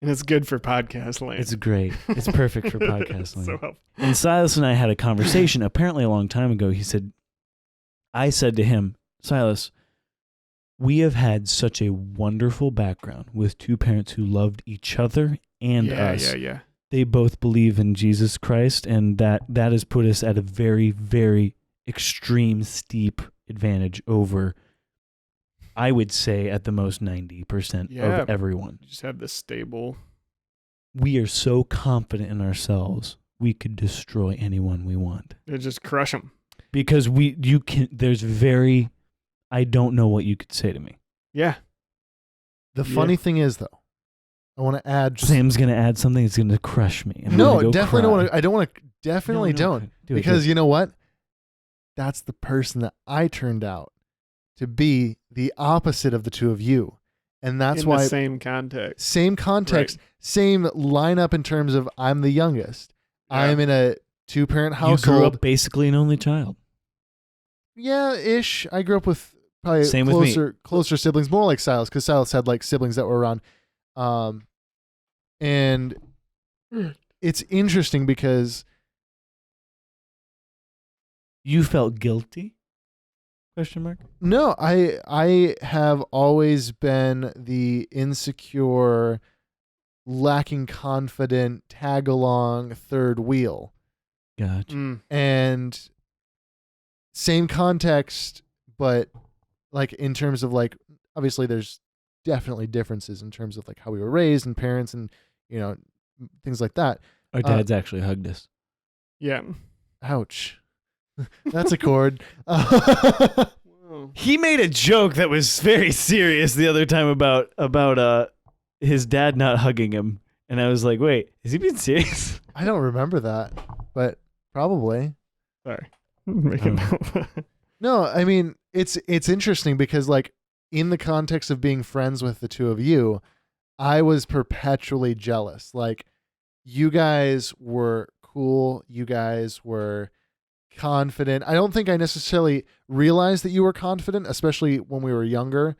And it's good for podcast land. It's great. It's perfect for podcast land. So helpful. And Silas and I had a conversation apparently a long time ago. I said to him, Silas, we have had such a wonderful background with two parents who loved each other and us. Yeah. They both believe in Jesus Christ, and that has put us at a very, very extreme, steep advantage over, I would say, at the most 90% of everyone. You just have this stable. We are so confident in ourselves, we could destroy anyone we want. Just crush them. Because I don't know what you could say to me. Yeah. The funny thing is, though, I want to add. Sam's going to add something that's going to crush me. No, definitely don't want to. I don't want to. Definitely don't. Because you know what? That's the person that I turned out to be the opposite of the two of you. And that's why. The same context. Same context. Right. Same lineup in terms of I'm the youngest. Yeah. I'm in a 2-parent household. You grew up basically an only child. Yeah, ish. I grew up with probably closer siblings, more like Silas, because Silas had like siblings that were around. And it's interesting because you felt guilty? Question mark? No, I have always been the insecure, lacking confident, tag along third wheel. Gotcha. And same context, but like in terms of like, obviously there's definitely differences in terms of like how we were raised and parents and, you know, things like that. Our dads actually hugged us. Yeah. Ouch. That's a chord. He made a joke that was very serious the other time about his dad not hugging him, and I was like, wait, is he being serious? I don't remember that, but probably. Sorry. No, I mean, it's interesting because, like, in the context of being friends with the two of you, I was perpetually jealous. Like, you guys were cool. You guys were confident. I don't think I necessarily realized that you were confident, especially when we were younger,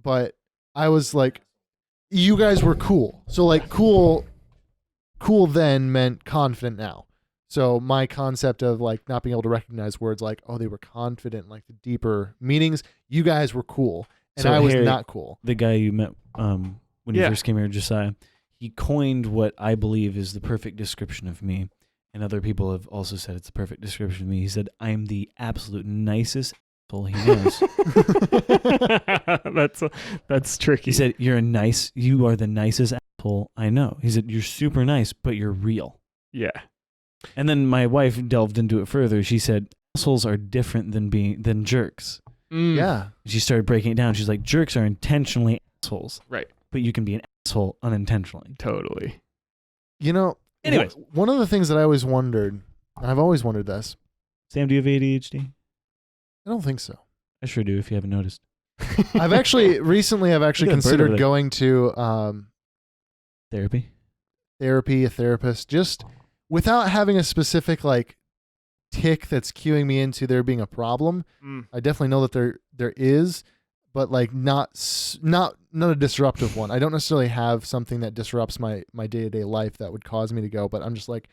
but I was like, you guys were cool. So, like, cool then meant confident now. So my concept of, like, not being able to recognize words like, oh, they were confident, like the deeper meanings, you guys were cool. And So I was Harry, not cool. The guy you met when you first came here, Josiah, he coined what I believe is the perfect description of me. And other people have also said it's the perfect description of me. He said, I am the absolute nicest asshole he knows. That's tricky. He said, you are the nicest asshole I know. He said, you're super nice, but you're real. Yeah. And then my wife delved into it further. She said, assholes are different than jerks. Yeah. She started breaking it down. She's like, jerks are intentionally assholes. Right. But you can be an asshole unintentionally. Totally. You know, anyways, one of the things that I always wondered, and I've always wondered this. Sam, do you have ADHD? I don't think so. I sure do, if you haven't noticed. I've actually considered going to therapy, a therapist, just without having a specific, like, tick that's cueing me into there being a problem. I definitely know that there is, but, like, not a disruptive one. I don't necessarily have something that disrupts my day-to-day life that would cause me to go, but I'm just like,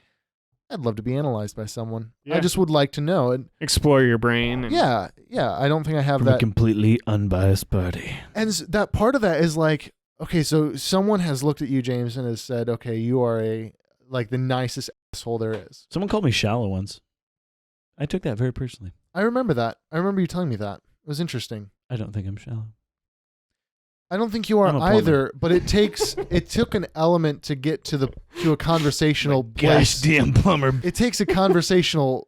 I'd love to be analyzed by someone. Yeah. I just would like to know. And explore your brain. Yeah. I don't think I have from that. A completely unbiased party. And that part of that is like, okay, so someone has looked at you, James, and has said, okay, you are the nicest asshole there is. Someone called me shallow once. I took that very personally. I remember that. I remember you telling me that. It was interesting. I don't think I'm shallow. I don't think you are either, but it took an element to get to a conversational place. Gosh damn plumber. It takes a conversational,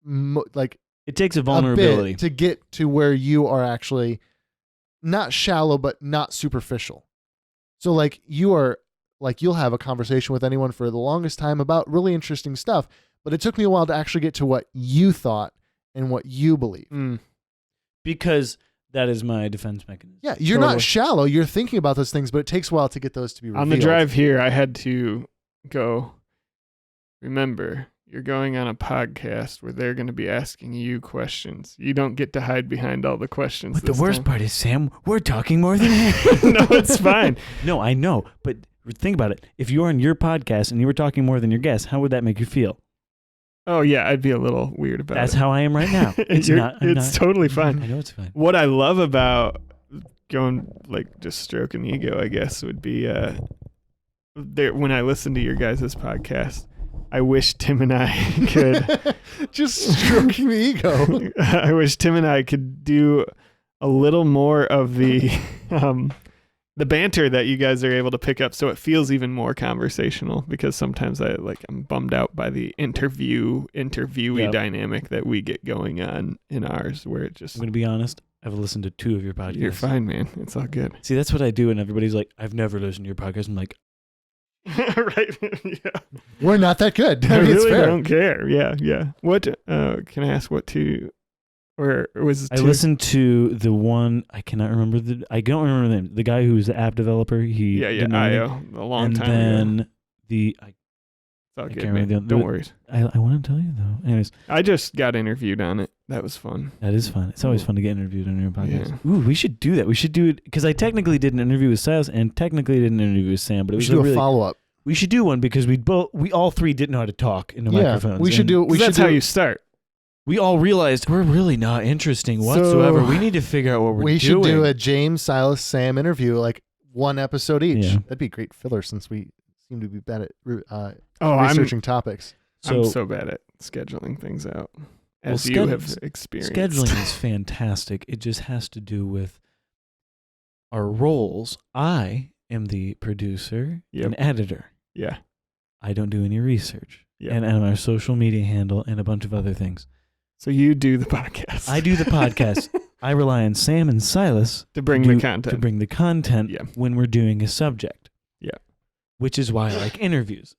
it takes a vulnerability to get to where you are actually not shallow, but not superficial. So, like, you are, like, you'll have a conversation with anyone for the longest time about really interesting stuff, but it took me a while to actually get to what you thought and what you believe. Because that is my defense mechanism. Yeah, you're not shallow. You're thinking about those things, but it takes a while to get those to be revealed. On the drive here, I had to go, remember, you're going on a podcast where they're going to be asking you questions. You don't get to hide behind all the questions. But the worst part is, Sam, we're talking more than him. No, it's fine. No, I know. But think about it. If you were on your podcast and you were talking more than your guests, how would that make you feel? Oh, yeah, I'd be a little weird about That's it. how I am right now. It's totally fine. I know it's fine. What I love about going, like, just stroking the ego, I guess, would be when I listen to your guys' podcast, I wish Tim and I could... Just stroking the ego. I wish Tim and I could do a little more of the banter that you guys are able to pick up, so it feels even more conversational, because sometimes I'm bummed out by the interviewee dynamic that we get going on in ours, where it just... I'm going to be honest. I've listened to 2 of your podcasts. You're fine, man. It's all good. See, that's what I do, and everybody's like, I've never listened to your podcast. I'm like... Right. Yeah. We're not that good. I mean, really it's fair. don't care. Yeah. What, can I ask what to... Or was it I listened to the one, I don't remember the name. The guy who's the app developer. IO, a long time ago. And then it's all good, man. Don't worry. I want to tell you, though. Anyways. I just got interviewed on it. That was fun. That is fun. It's always fun to get interviewed on your podcast. Yeah. Ooh, we should do that. We should do it, because I technically did an interview with Silas and technically did an interview with Sam, but we should do a follow-up. We should do one, because we all 3 didn't know how to talk into microphones. We should do it. That's how you start. We all realized we're really not interesting whatsoever. We need to figure out what we're doing. We should do a James, Silas, Sam interview, like 1 episode each. Yeah. That'd be great filler, since we seem to be bad at researching topics. I'm so bad at scheduling things out, as you have experienced. Scheduling is fantastic. It just has to do with our roles. I am the producer and editor. Yeah. I don't do any research. Yeah. And our social media handle and a bunch of other things. So you do the podcast. I do the podcast. I rely on Sam and Silas to bring the content. To bring the content when we're doing a subject. Yeah. Which is why I like interviews.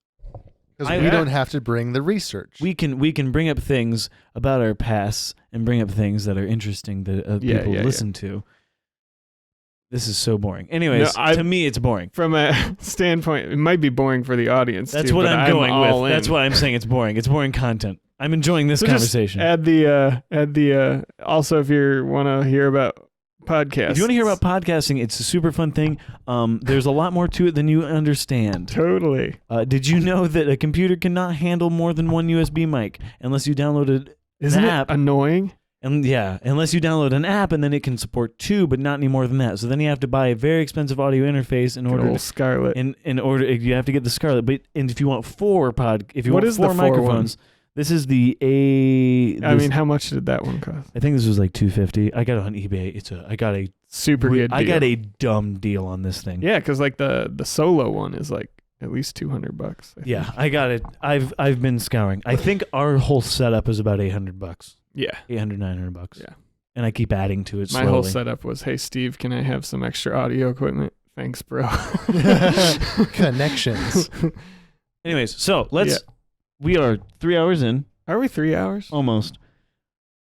Because we don't have to bring the research. We can bring up things about our pasts and bring up things that are interesting that people listen to. This is so boring. Anyways, to me, it's boring. From a standpoint, it might be boring for the audience. That's what I'm going with. That's why I'm saying it's boring. It's boring content. I'm enjoying this conversation. Just add the also if you want to hear about podcasts. If you want to hear about podcasting, it's a super fun thing. There's a lot more to it than you understand. Totally. Did you know that a computer cannot handle more than one USB mic unless you downloaded Isn't it annoying? And unless you download an app, and then it can support 2, but not any more than that. So then you have to buy a very expensive audio interface in order to Scarlett. In order, you have to get the Scarlett. But if you want 4 microphones, this is the A. I mean, how much did that one cost? I think this was like $250. I got it on eBay. I got a super good deal. I got a dumb deal on this thing. Yeah, because like the solo one is like at least $200. I got it. I've been scouring. I think our whole setup is about $800. Yeah. $800-900. Yeah. And I keep adding to it slowly. My whole setup was, hey, Steve, can I have some extra audio equipment? Thanks, bro. Connections. Anyways, so we are 3 hours in. Are we 3 hours? Almost.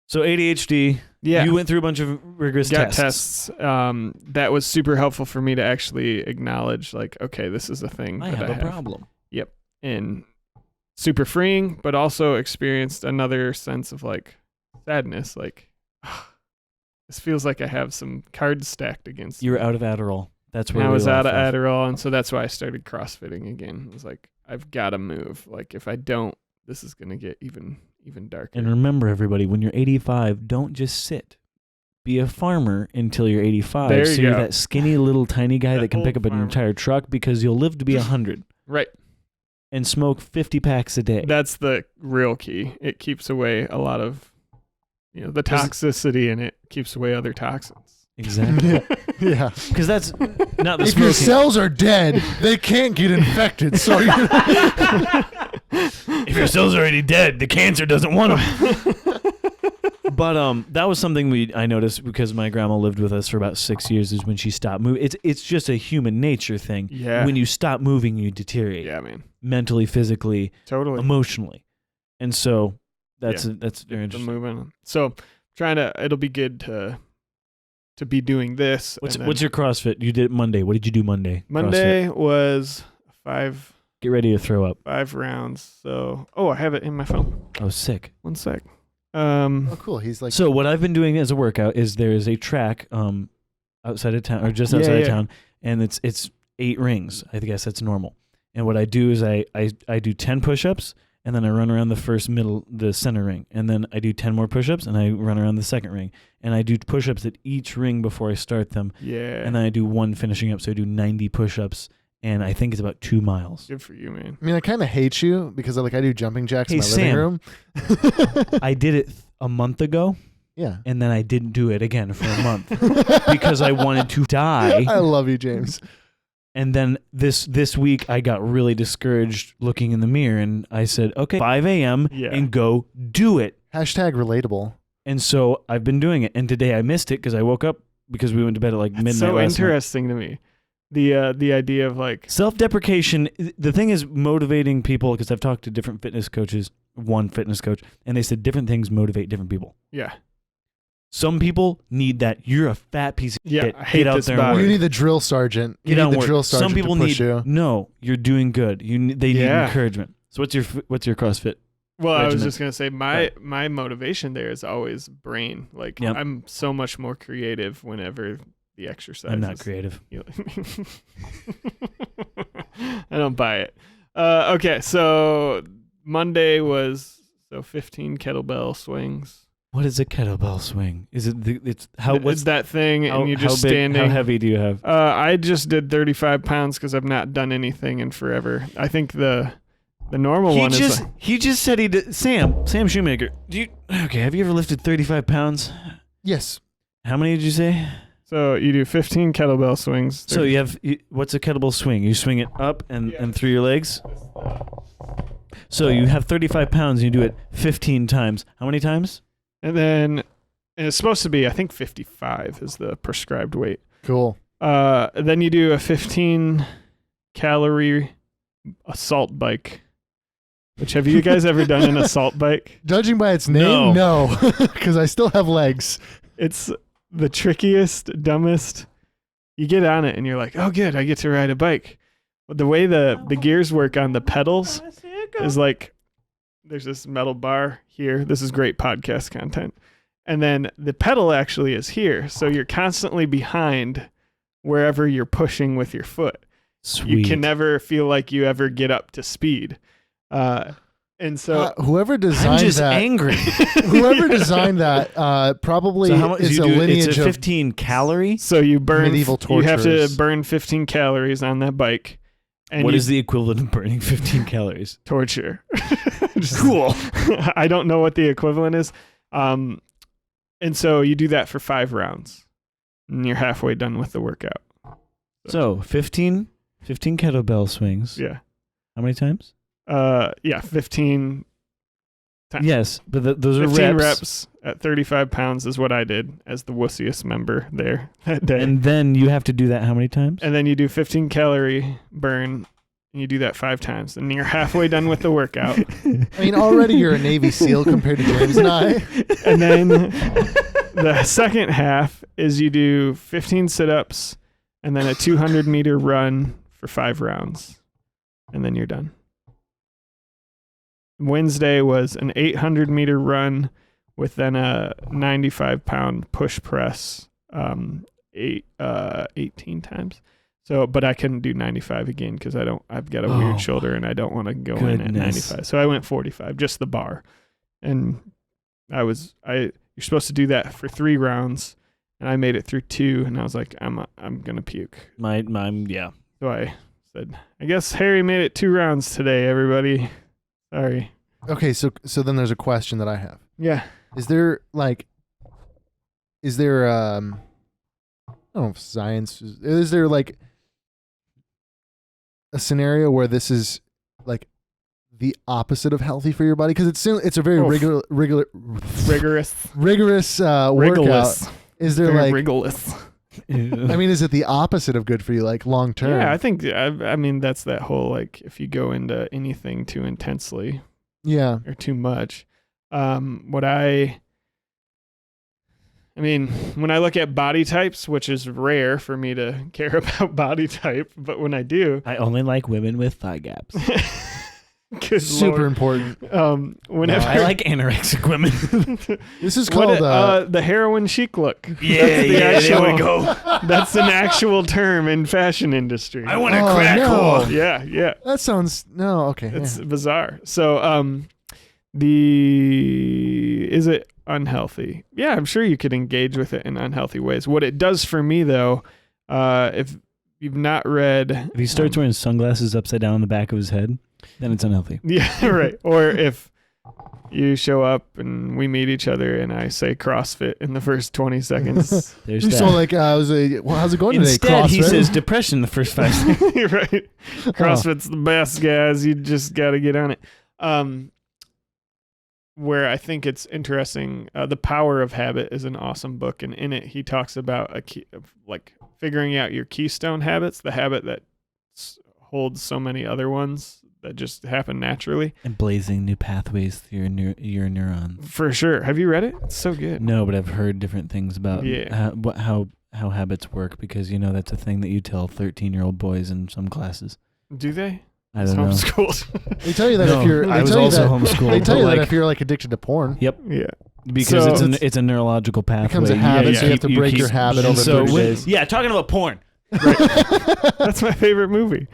So ADHD. Yeah. You went through a bunch of rigorous tests. That was super helpful for me to actually acknowledge, like, okay, this is a thing. I have a problem. Yep. And super freeing, but also experienced another sense of like sadness. Like, this feels like I have some cards stacked against you. You're out of Adderall. That's where I was out of Adderall, and so that's why I started CrossFitting again. It was like, I've got to move. Like, if I don't, this is gonna get even darker. And remember, everybody, when you're 85, don't just sit. Be a farmer until you're 85. There so you you're go. that skinny little tiny guy that can pick up an farmer. entire truck because you'll live to be 100. Right. And smoke 50 packs a day. That's the real key. It keeps away a lot of, the toxicity, and it keeps away other toxins. Exactly. Yeah. Because that's not the If smoking. your cells are dead, they can't get infected. So if your cells are already dead, the cancer doesn't want them. But that was something I noticed because my grandma lived with us for about 6 years. Is when she stopped moving. It's just a human nature thing. Yeah. When you stop moving, you deteriorate. Yeah, man. Mentally, physically, totally, emotionally, and so that's very interesting. Moving. So it'll be good to be doing this. What's your CrossFit? You did it Monday. What did you do Monday? Monday CrossFit? Was 5. Get ready to throw up. 5 rounds. So, I have it in my phone. Oh, sick. 1 sec. Oh, cool. He's like. So what I've been doing as a workout is there is a track outside of town or just outside of town, and it's 8 rings. I guess that's normal. And what I do is I do 10 push-ups, and then I run around the center ring, and then I do 10 more push-ups, and I run around the second ring, and I do push-ups at each ring before I start them. Yeah. And then I do 1 finishing up, so I do 90 push-ups, and I think it's about 2 miles. Good for you, man. I mean, I kind of hate you because I do jumping jacks in my living Sam. room. I did it a month ago. Yeah. And then I didn't do it again for a month because I wanted to die. I love you, James. And then this week I got really discouraged looking in the mirror, and I said, okay, 5 a.m. and go do it. #relatable. And so I've been doing it. And today I missed it because I woke up because we went to bed at like midnight so last night. interesting to me. The idea of like self-deprecation. The thing is motivating people, because I've talked to different fitness coaches, one fitness coach, and they said different things motivate different people. Yeah. Some people need that. You're a fat piece of shit. I hate Get out this there and body. work. You need the drill sergeant. You Get out need and the work. drill sergeant Some people to push need you. no. You're doing good. They need encouragement. So what's your CrossFit? Well, I was regimen? just gonna say my motivation there is always brain. Like I'm so much more creative whenever the exercise. I'm not creative. I don't buy it. Okay, so Monday was 15 kettlebell swings. What is a kettlebell swing? Is it it's that thing, and you're just standing. How heavy do you have? I just did 35 pounds because I've not done anything in forever. I think the normal one is. He just said he did. Sam Shoemaker. Have you ever lifted 35 pounds? Yes. How many did you say? So you do 15 kettlebell swings. So what's a kettlebell swing? You swing it up and through your legs. So you have 35 pounds and you do it 15 times. How many times? And then it's supposed to be, I think 55 is the prescribed weight. Cool. Then you do a 15 calorie assault bike. Which, have you guys ever done an assault bike? Judging by its name, no, because I still have legs. It's the trickiest, dumbest. You get on it and you're like, oh, good, I get to ride a bike. But the way the gears work on the pedals is like, there's this metal bar here. This is great podcast content. And then the pedal actually is here. So you're constantly behind wherever you're pushing with your foot. Sweet. You can never feel like you ever get up to speed. And so whoever designed I'm just that, angry. whoever designed that, probably is a lineage it's a of 15 calorie. So you burn medieval You have to torturers. burn 15 calories on that bike. And What is the equivalent of burning 15 calories? torture? Cool. I don't know what the equivalent is. And so you do that for 5 rounds, and you're halfway done with the workout. So 15 kettlebell swings. Yeah. How many times? 15 times. Yes, but those are 15 reps. reps at 35 pounds is what I did as the wussiest member there that day. And then you have to do that how many times? And then you do 15 calorie burn, and you do that 5 times, and you're halfway done with the workout. I mean, already you're a Navy SEAL compared to James and I. And then the second half is you do 15 sit-ups and then a 200-meter run for 5 rounds, and then you're done. Wednesday was an 800-meter run with then a 95-pound push press 18 times. So, but I couldn't do 95 again because I've got a weird shoulder and I don't want to go in at 95. So I went 45, just the bar. And you're supposed to do that for 3 rounds, and I made it through 2, and I was like, I'm gonna puke. Yeah. So I said, I guess Harry made it 2 rounds today, everybody. Sorry. Okay, so then there's a question that I have. Yeah. Is there I don't know if science is there like a scenario where this is like the opposite of healthy for your body? Because it's a very rigorous workout. Is there very like rigorous? I mean, is it the opposite of good for you, like long term? Yeah, I think I mean that's that whole like if you go into anything too intensely, or too much. I mean, when I look at body types, which is rare for me to care about body type, but when I do, I only like women with thigh gaps. Good super Lord. important. Whenever I like anorexic women. This is called the heroin chic look. There we go. That's an actual term in fashion industry. I want a crack no. whore. Yeah. That sounds okay. It's bizarre. So is it unhealthy? Yeah, I'm sure you could engage with it in unhealthy ways. What it does for me though, if you've not read, If he starts wearing sunglasses upside down on the back of his head, then it's unhealthy. yeah, right. Or if you show up and we meet each other and I say CrossFit in the first 20 seconds. There's You that. saw like how's it going Instead, today? he CrossFit? says depression the first 5 seconds. You're right. CrossFit's the best, guys. You just got to get on it. Where I think it's interesting, The Power of Habit is an awesome book, and in it he talks about like figuring out your keystone habits, the habit that holds so many other ones that just happen naturally, And blazing new pathways through your neurons. for sure. Have you read it? It's so good. No, but I've heard different things about how habits work, because that's a thing that you tell 13-year-old boys in some classes. Do they? I don't know. Homeschooled. They tell you that No, if you're. I was also homeschooled. They tell but you that like, if you're like addicted to porn. Yep. Yeah. Because So- it's a neurological pathway. Becomes a habit, so you have to break your habit over 30 days. Yeah, talking about porn. That's my favorite movie.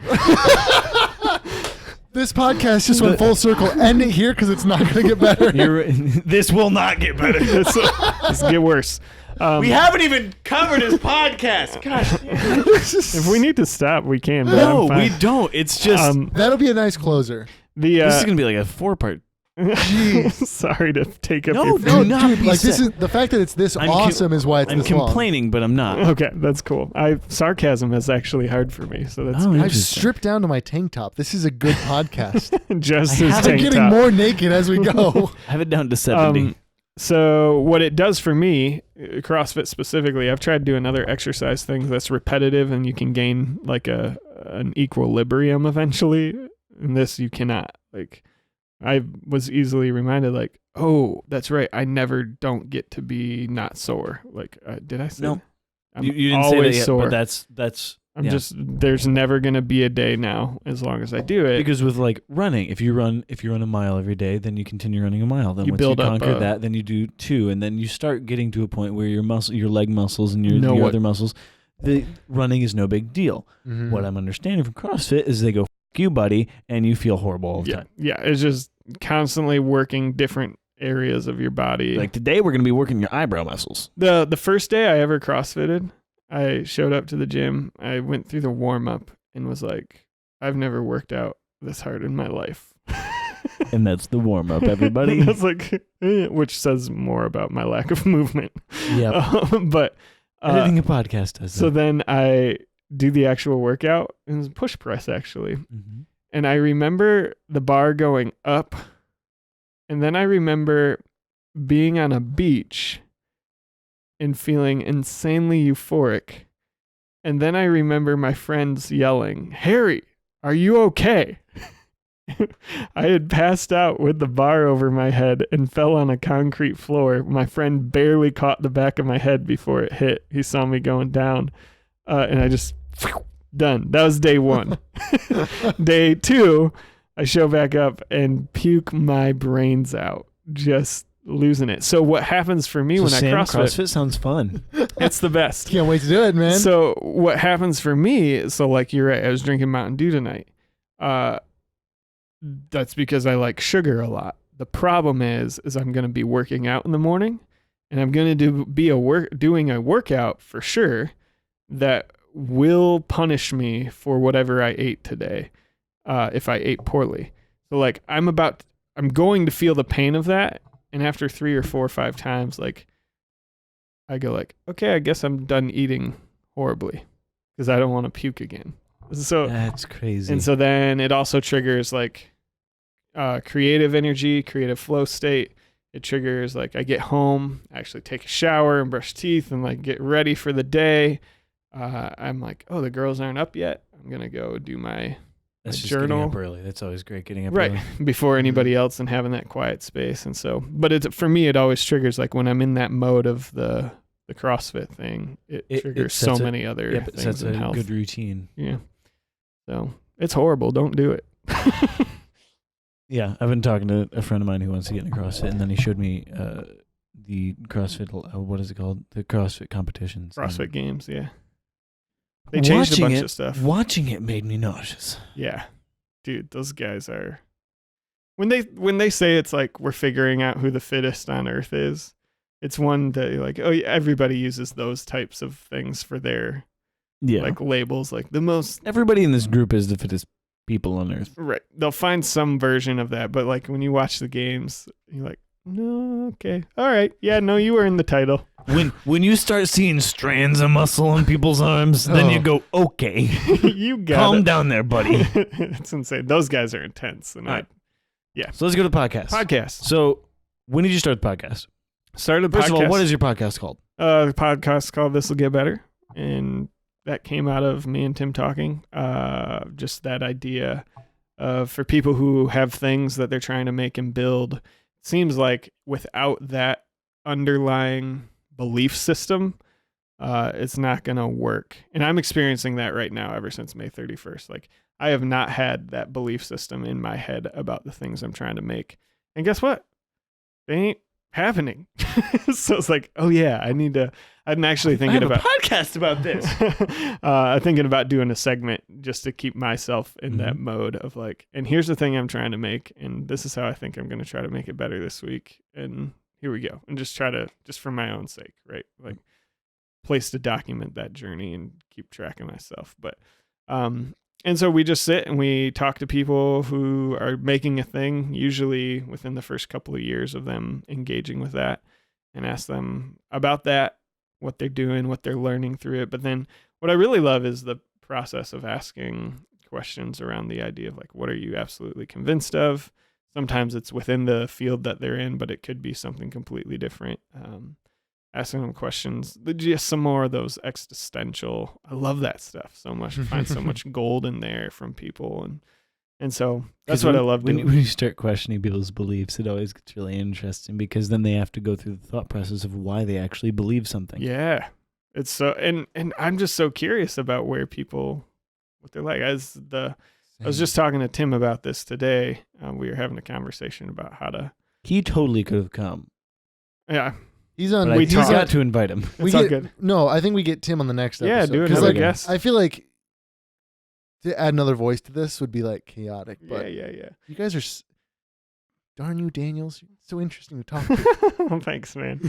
This podcast just went full circle. End it here because it's not going to get better. This will not get better. It's get worse. We haven't even covered his podcast. Gosh. If we need to stop, we can. But No, I'm fine. we don't. It's just That'll be a nice closer. this is gonna be like a 4-part. Sorry to take up No, your no, not dude, like this is the fact that it's this awesome is why it's I'm this long. complaining, but I'm not. Okay, that's cool. Sarcasm is actually hard for me, so that's Oh, good. I've stripped down to my tank top. This is a good podcast. Just I as have I'm tank getting top. more naked as we go. I have it down to 70. So what it does for me, CrossFit specifically, I've tried doing other exercise things that's repetitive and you can gain like an equilibrium eventually. And this you cannot. Like I was easily reminded like, oh, that's right. I never don't get to be not sore. Like, did I say No. that? I'm You didn't always say that yet, sore. but that's There's never going to be a day now as long as I do it. because with like running, if you run a mile every day, then you continue running a mile. Then You once build you up conquer that, then you do 2, and then you start getting to a point where your leg muscles and your other muscles, the running is no big deal. Mhm. What I'm understanding from CrossFit is they go, "F you, buddy," and you feel horrible all the time. Yeah, it's just constantly working different areas of your body. Like today, we're gonna be working your eyebrow muscles. The first day I ever CrossFitted, I showed up to the gym. I went through the warm up and was like, I've never worked out this hard in my life. And that's the warm up, everybody. That's like, which says more about my lack of movement. Yep. But Editing a podcast does so that. then I do the actual workout and it's push press actually. Mm-hmm. And I remember the bar going up. And then I remember being on a beach and feeling insanely euphoric. And then I remember my friends yelling, "Harry, are you okay?" I had passed out with the bar over my head and fell on a concrete floor. My friend barely caught the back of my head before it hit. He saw me going down. And I just, done. That was day 1. Day 2, I show back up and puke my brains out. Just losing it. So what happens for me when I CrossFit sounds fun. it's the best. Can't wait to do it, man. So what happens for me, so like you're right, I was drinking Mountain Dew tonight. That's because I like sugar a lot. The problem is I'm going to be working out in the morning and I'm going to doing a workout for sure that will punish me for whatever I ate today if I ate poorly. So like I'm going to feel the pain of that. And after 3 or 4 or 5 times, like I go like, okay, I guess I'm done eating horribly because I don't want to puke again. So That's crazy. and so then it also triggers like creative energy, creative flow state. It triggers like I get home, actually take a shower and brush teeth and like get ready for the day. I'm like, oh, the girls aren't up yet. I'm gonna go do my That's just journal. getting up early. That's always great, getting up right early. before anybody else and having that quiet space. And so, but for me, it always triggers like when I'm in that mode of the CrossFit thing. It triggers so many other Yep, it things sets in a health. good routine. Yeah. So it's horrible. Don't do it. Yeah, I've been talking to a friend of mine who wants to get into CrossFit, and then he showed me the CrossFit, what is it called? The CrossFit competitions. CrossFit Games, yeah. They changed a bunch of stuff. Watching it made me nauseous. Yeah. Dude, those guys are when they say it's like we're figuring out who the fittest on earth is, it's one that you're like, oh yeah, everybody uses those types of things for their like labels, like the most Everybody in this group is the fittest people on earth. right. They'll find some version of that, but like when you watch the games, you're like, no, okay. All right. Yeah, no, you were in the title. When you start seeing strands of muscle on people's arms, then you go, okay. You got Calm it. down there, buddy. It's insane. Those guys are intense. And All right. yeah. So let's go to the podcast. Podcast. So when did you start the podcast? Started the First podcast. of all, what is your podcast called? The podcast called This'll Get Better. And that came out of me and Tim talking. Just that idea of for people who have things that they're trying to make and build. Seems like without that underlying belief system, it's not going to work. And I'm experiencing that right now ever since May 31st. Like I have not had that belief system in my head about the things I'm trying to make. And guess what? They ain't happening. So it's like, oh yeah, I'm actually thinking about podcast about this. thinking about doing a segment just to keep myself in that mode of like, and here's the thing I'm trying to make, and this is how I think I'm going to try to make it better this week, and here we go, and just for my own sake, right? Like, place to document that journey and keep track of myself. But and so we just sit and we talk to people who are making a thing, usually within the first couple of years of them engaging with that, and ask them about that, what they're doing, what they're learning through it. But then what I really love is the process of asking questions around the idea of like, what are you absolutely convinced of? sometimes it's within the field that they're in, but it could be something completely different. Asking them questions, just some more of those existential. I love that stuff so much. I find so much gold in there from people, and so that's what I love doing. When you start questioning people's beliefs, it always gets really interesting because then they have to go through the thought process of why they actually believe something. Yeah, it's so, and I'm just so curious about where people, what they're like. I was just talking to Tim about this today. We were having a conversation about how to. He totally could have come. Yeah. He's on. We got to invite him. It's all good. No, I think we get Tim on the next episode. Yeah, do another guest. I feel like to add another voice to this would be like chaotic. But Yeah. You guys are, darn you, Daniels. You're so interesting to talk to. Thanks, man.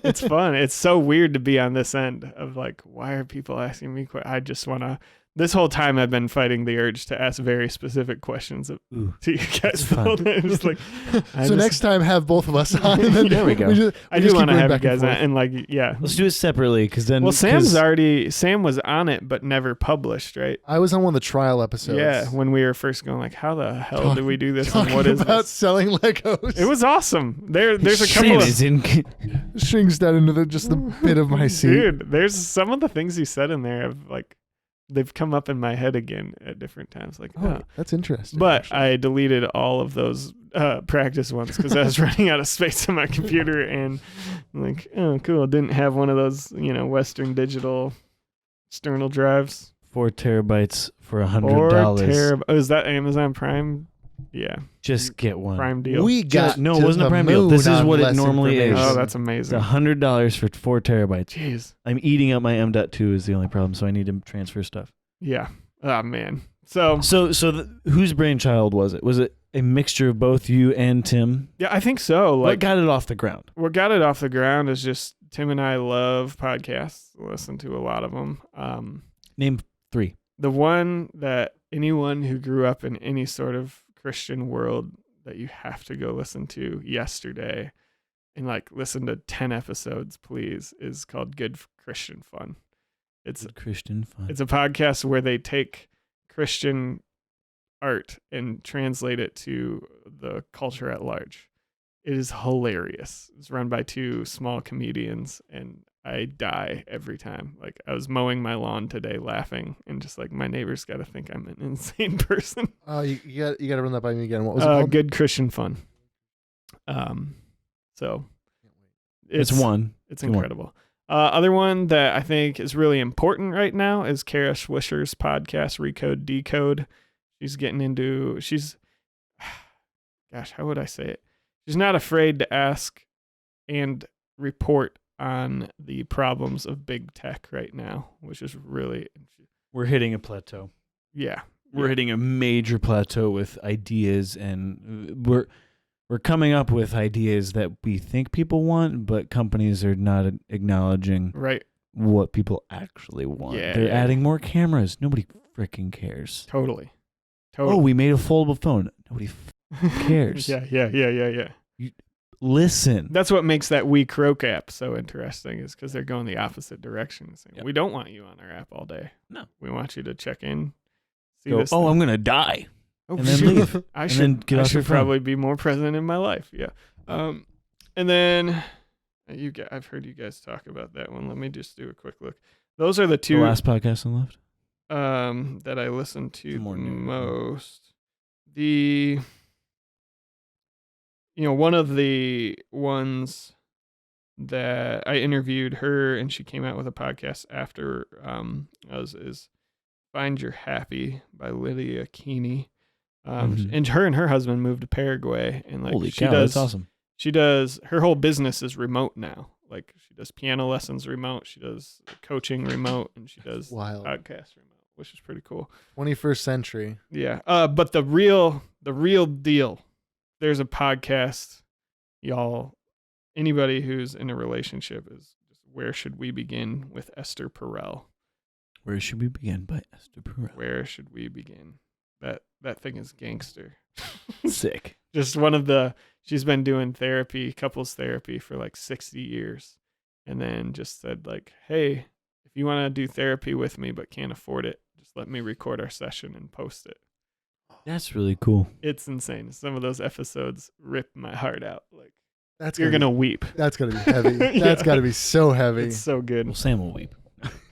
It's fun. It's so weird to be on this end of like, why are people asking me? I just want to. This whole time I've been fighting the urge to ask very specific questions to you guys. Just like, next time have both of us on. And then there we go. I do want to have you guys on and like, yeah. Let's do it separately because then. Well, Sam was on it but never published, right? I was on one of the trial episodes. Yeah, when we were first going like, how the hell do we do this and what is about this? selling Legos. It was awesome. There's a couple of shrinks down into just the bit of my seat. Dude, there's some of the things you said in there of like. They've come up in my head again at different times. Like, oh, that's interesting. But actually. I deleted all of those practice ones because I was running out of space on my computer, and I'm like, oh, cool. Didn't have one of those, Western Digital external drives. 4 terabytes for $100. Oh, is that Amazon Prime? Yeah. Just get one. Prime deal. We got no, it wasn't a prime deal. This is what it normally is. Oh, that's amazing. It's $100 for 4 terabytes. Jeez. I'm eating up my M.2 is the only problem, so I need to transfer stuff. Yeah. Oh man. So whose brainchild was it? Was it a mixture of both you and Tim? Yeah, I think so. Like, what got it off the ground? What got it off the ground is just Tim and I love podcasts. Listen to a lot of them. Name 3. The one that anyone who grew up in any sort of Christian world that you have to go listen to yesterday and like listen to 10 episodes, please, is called Good Christian Fun. It's Good Christian Fun. It's a podcast where they take Christian art and translate it to the culture at large. It is hilarious. It's run by 2 small comedians, and I die every time. Like, I was mowing my lawn today laughing, and just like, my neighbors got to think I'm an insane person. Oh, you got to run that by me again. What was it called? Good Christian Fun. So it's incredible. Other one that I think is really important right now is Kara Swisher's podcast, Recode Decode. How would I say it? She's not afraid to ask and report on the problems of big tech right now, which is really... We're hitting a plateau. Yeah. We're hitting a major plateau with ideas, and we're coming up with ideas that we think people want, but companies are not acknowledging what people actually want. Yeah, They're adding more cameras. Nobody freaking cares. Totally. Oh, we made a foldable phone. Nobody cares. Yeah. Listen. That's what makes that We Croak app so interesting, is because they're going the opposite direction. Yep. We don't want you on our app all day. No. We want you to check in. I'm going to die. Oh, and then leave. I should probably be more present in my life. Yeah. And then I've heard you guys talk about that one. Let me just do a quick look. Those are the 2 the last podcast on the left. That I listen to more most. One of the ones that I interviewed her, and she came out with a podcast after is Find Your Happy by Lydia Keeney. And her husband moved to Paraguay, and like, holy cow, that's awesome. She does, her whole business is remote now. Like, she does piano lessons remote, she does coaching remote, and she does podcasts remote, which is pretty cool. 21st century. Yeah. But the real deal, there's a podcast, y'all, anybody who's in a relationship, is just Where Should We Begin with Esther Perel. Where Should We Begin by Esther Perel. Where Should We Begin? That thing is gangster. Sick. Just she's been doing couples therapy for like 60 years. And then just said like, hey, if you want to do therapy with me but can't afford it, just let me record our session and post it. That's really cool. It's insane. Some of those episodes rip my heart out. Like You're gonna weep. That's gonna be heavy. That's gotta be so heavy. It's so good. Well, Sam will weep.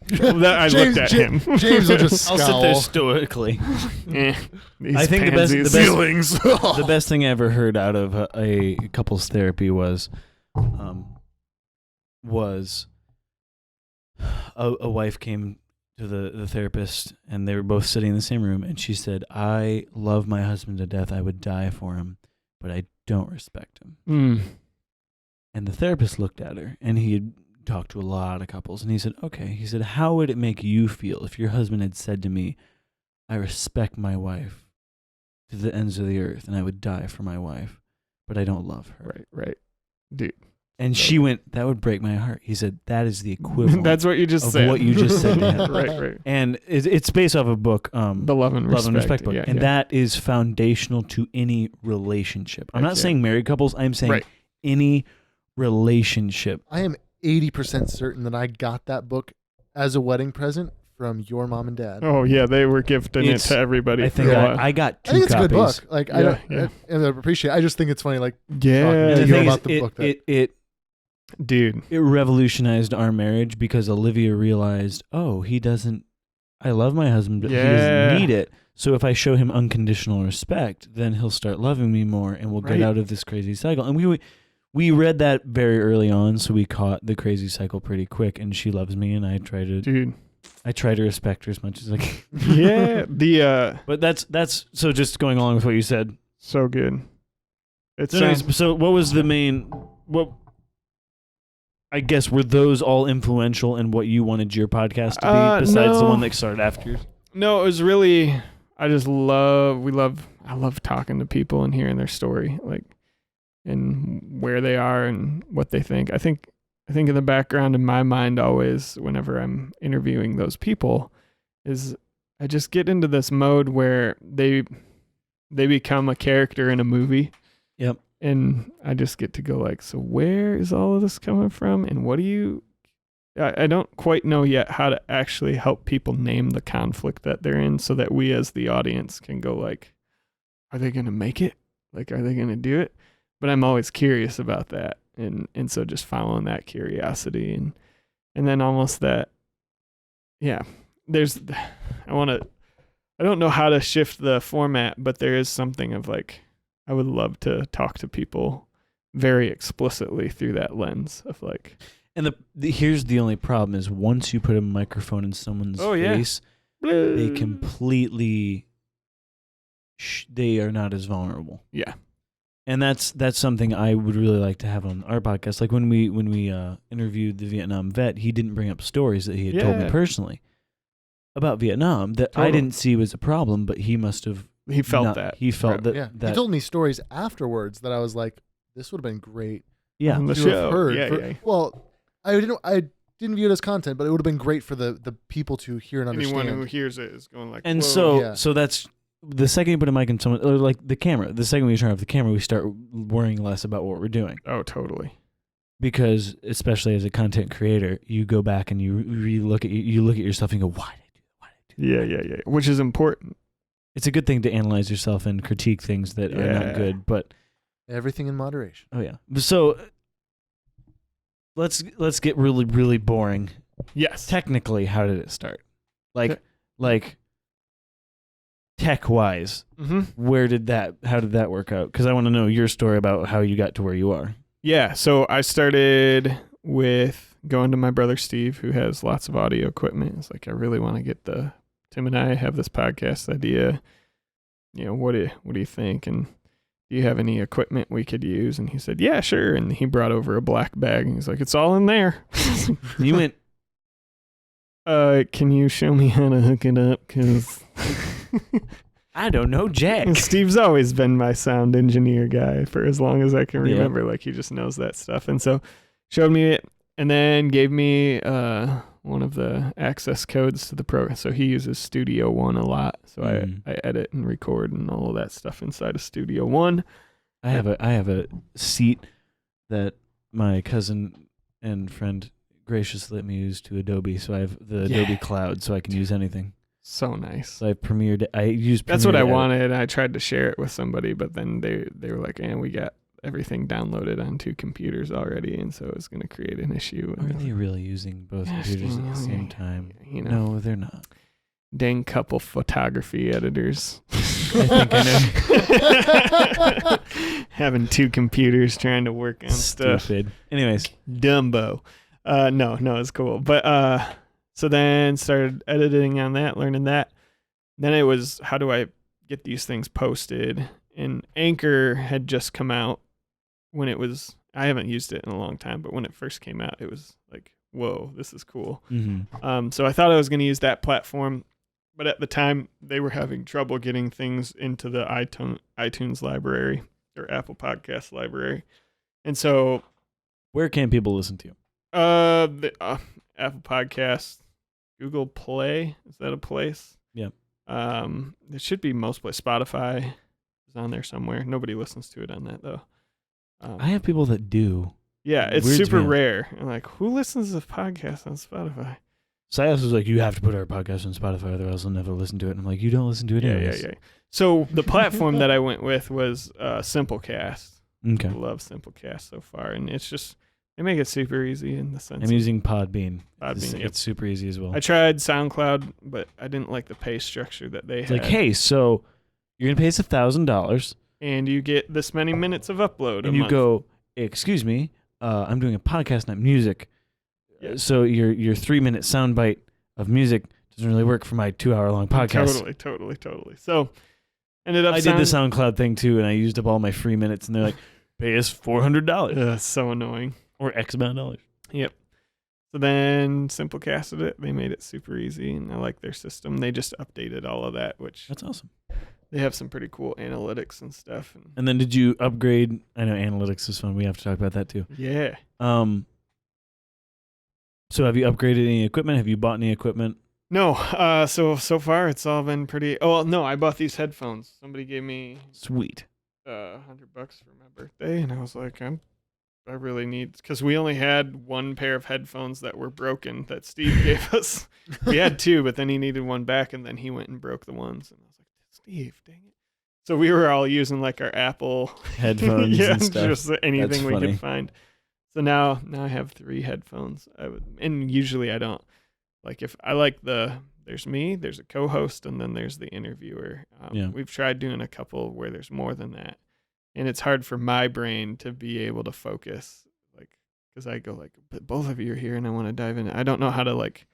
I looked at him. James will just scowl. I'll sit there stoically. I think the best thing I ever heard out of a couples therapy was a wife came to the therapist, and they were both sitting in the same room, and she said, "I love my husband to death. I would die for him, but I don't respect him." And the therapist looked at her, and he had talked to a lot of couples, and he said, "Okay." He said, "How would it make you feel if your husband had said to me, 'I respect my wife to the ends of the earth, and I would die for my wife, but I don't love her'?" Right. Dude. And she went, "That would break my heart." He said, "That is the equivalent That's what you just of said. what you just said to him." Right. And it's based off a book, The Love and Respect book. Yeah, and that is foundational to any relationship. I'm not saying married couples. I'm saying any relationship. I am 80% certain that I got that book as a wedding present from your mom and dad. Oh yeah, they were gifting it to everybody. I think I got 2 I think it's copies. a good book. Like I appreciate. I just think it's funny. Like yeah, talking to you about the book. Dude, it revolutionized our marriage because Olivia realized, I love my husband, but he doesn't need it. So if I show him unconditional respect, then he'll start loving me more, and we'll get out of this crazy cycle. And we read that very early on, so we caught the crazy cycle pretty quick. And she loves me, and I try to respect her as much as I can. Yeah, but that's so. Just going along with what you said, so good. So what was the main? I guess were those all influential in what you wanted your podcast to be, besides the one that started after yours? No, it was really. I love talking to people and hearing their story, like, and where they are and what they think. I think in the background in my mind always, whenever I'm interviewing those people, is I just get into this mode where they become a character in a movie. Yep. And I just get to go like, so where is all of this coming from? And what do you... I don't quite know yet how to actually help people name the conflict that they're in so that we as the audience can go like, are they going to make it? Like, are they going to do it? But I'm always curious about that. And so just following that curiosity and then almost that, I don't know how to shift the format, but there is something of like, I would love to talk to people very explicitly through that lens of like. And here's the only problem is once you put a microphone in someone's face, they completely, they are not as vulnerable. Yeah. And that's something I would really like to have on our podcast. Like when we interviewed the Vietnam vet, he didn't bring up stories that he had told me personally about Vietnam that I didn't see was a problem, but he must have. He felt that. He felt that. He told me stories afterwards that I was like, this would have been great. Yeah, on the show. Well, I didn't view it as content, but it would have been great for the people to hear and understand. Anyone who hears it is going like, and whoa. So that's the second you put a mic in someone, or like the camera. The second we turn off the camera, we start worrying less about what we're doing. Oh, totally. Because especially as a content creator, you go back and you look at yourself and you go, why did I do that? Yeah. Which is important. It's a good thing to analyze yourself and critique things that are not good, but everything in moderation. Oh yeah. So let's get really, really boring. Yes. Technically, how did it start? Like tech wise, how did that work out? Because I want to know your story about how you got to where you are. Yeah. So I started with going to my brother Steve, who has lots of audio equipment. It's like, I really want to get Tim and I have this podcast idea. What do you think? And do you have any equipment we could use? And he said, yeah, sure. And he brought over a black bag and he's like, it's all in there. You went, can you show me how to hook it up? Cause I don't know, Jack. Steve's always been my sound engineer guy for as long as I can remember. Like, he just knows that stuff. And so showed me it and then gave me, one of the access codes to the program. So he uses Studio One a lot. So I edit and record and all of that stuff inside of Studio One. I have a seat that my cousin and friend graciously let me use to Adobe. So I have the Adobe Cloud, so I can use anything. So nice. So I premiered. I used. That's what I Premiere wanted. I tried to share it with somebody, but then they were like, "And we got everything downloaded on 2 computers already," and so it's going to create an issue. Are they really using both computers at the same time? You know, No, they're not. Dang couple photography editors. I think I know. Having 2 computers trying to work on stuff. Stupid. Anyways, Dumbo. No, it's cool. But so then started editing on that, learning that. Then it was, how do I get these things posted? And Anchor had just come out when it was, I haven't used it in a long time, but when it first came out, it was like, whoa, this is cool. mm-hmm. So I thought I was going to use that platform, but at the time they were having trouble getting things into the iTunes library or Apple Podcast library. And so Where can people listen to you? Apple Podcasts, Google Play, is that a place? Yeah. It should be most places. Spotify is on there somewhere. Nobody listens to it on that though. I have people that do. Yeah, it's Weirds super me out. rare. I'm like, who listens to podcasts on Spotify? Silas was like, you have to put our podcast on Spotify, otherwise I'll never listen to it. And I'm like, you don't listen to it anyways. Yeah. So the platform that I went with was Simplecast. Okay. I love Simplecast so far, and it's just, they make it super easy in the sense. I'm using PodBean. PodBean, It's super easy as well. I tried SoundCloud, but I didn't like the pay structure that they It's had. like, hey, so you're going to pay us $1,000. And you get this many minutes of upload a And you month. go, excuse me, I'm doing a podcast, not music. Yeah. So your 3-minute soundbite of music doesn't really work for my 2-hour-long podcast. Totally. So ended up I did the SoundCloud thing too, and I used up all my free minutes, and they're like, pay us $400 so annoying. or X amount of dollars. Yep. So then Simplecasted it. They made it super easy, and I like their system. They just updated all of that, which That's awesome. they have some pretty cool analytics and stuff. And then did you upgrade? I know analytics is fun. We have to talk about that too. Yeah. So have you upgraded any equipment? Have you bought any equipment? No. So far it's all been pretty. Oh no, I bought these headphones. Somebody gave me Sweet. $100 for my birthday, and I was like, I really need, because we only had one pair of headphones that were broken that Steve gave us. We had 2, but then he needed one back, and then he went and broke the ones, and I was like, Steve, dang it. So we were all using like our Apple Headphones yeah, and stuff. just anything That's we funny. could find. So now I have 3 headphones. And usually I don't, like, if I like there's me, there's a co-host, and then there's the interviewer. Yeah. We've tried doing a couple where there's more than that. And it's hard for my brain to be able to focus, like, because I go like, but both of you are here and I want to dive in. I don't know how to like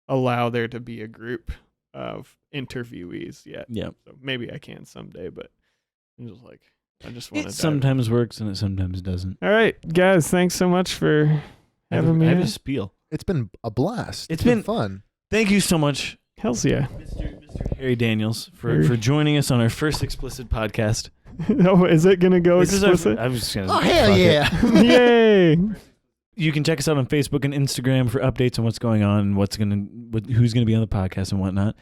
allow there to be a group of interviewees yet. Yeah. So maybe I can someday, but I'm just like, I just want It to. sometimes works and it sometimes doesn't. All right, guys, thanks so much for having me. I have a on. spiel. It's been a blast. It's been been- fun. Thank you so much, Hells yeah. Mr. Harry Daniels, for Harry. joining us on our first explicit podcast. Oh, is it gonna go This is our- explicit? I was just gonna Oh, hell fuck it. yeah. Yay! You can check us out on Facebook and Instagram for updates on what's going on and who's gonna be on the podcast and whatnot.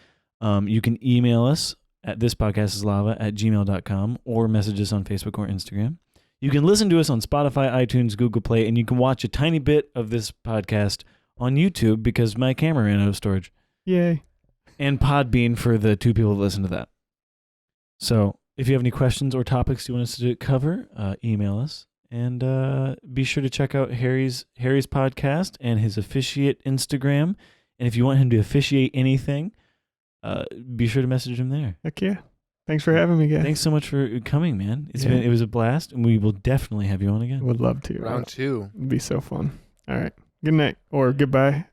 You can email us at thispodcastislava@gmail.com or message us on Facebook or Instagram. You can listen to us on Spotify, iTunes, Google Play, and you can watch a tiny bit of this podcast on YouTube because my camera ran out of storage. Yay! And PodBean for the 2 people that listen to that. So if you have any questions or topics you want us to cover, email us. And be sure to check out Harry's podcast and his officiate Instagram. And if you want him to officiate anything, be sure to message him there. Heck yeah! Thanks for having me, guys. Thanks so much for coming, man. Yeah. It was a blast, and we will definitely have you on again. Would love to. Round 2. It'd be so fun. All right. Good night or goodbye.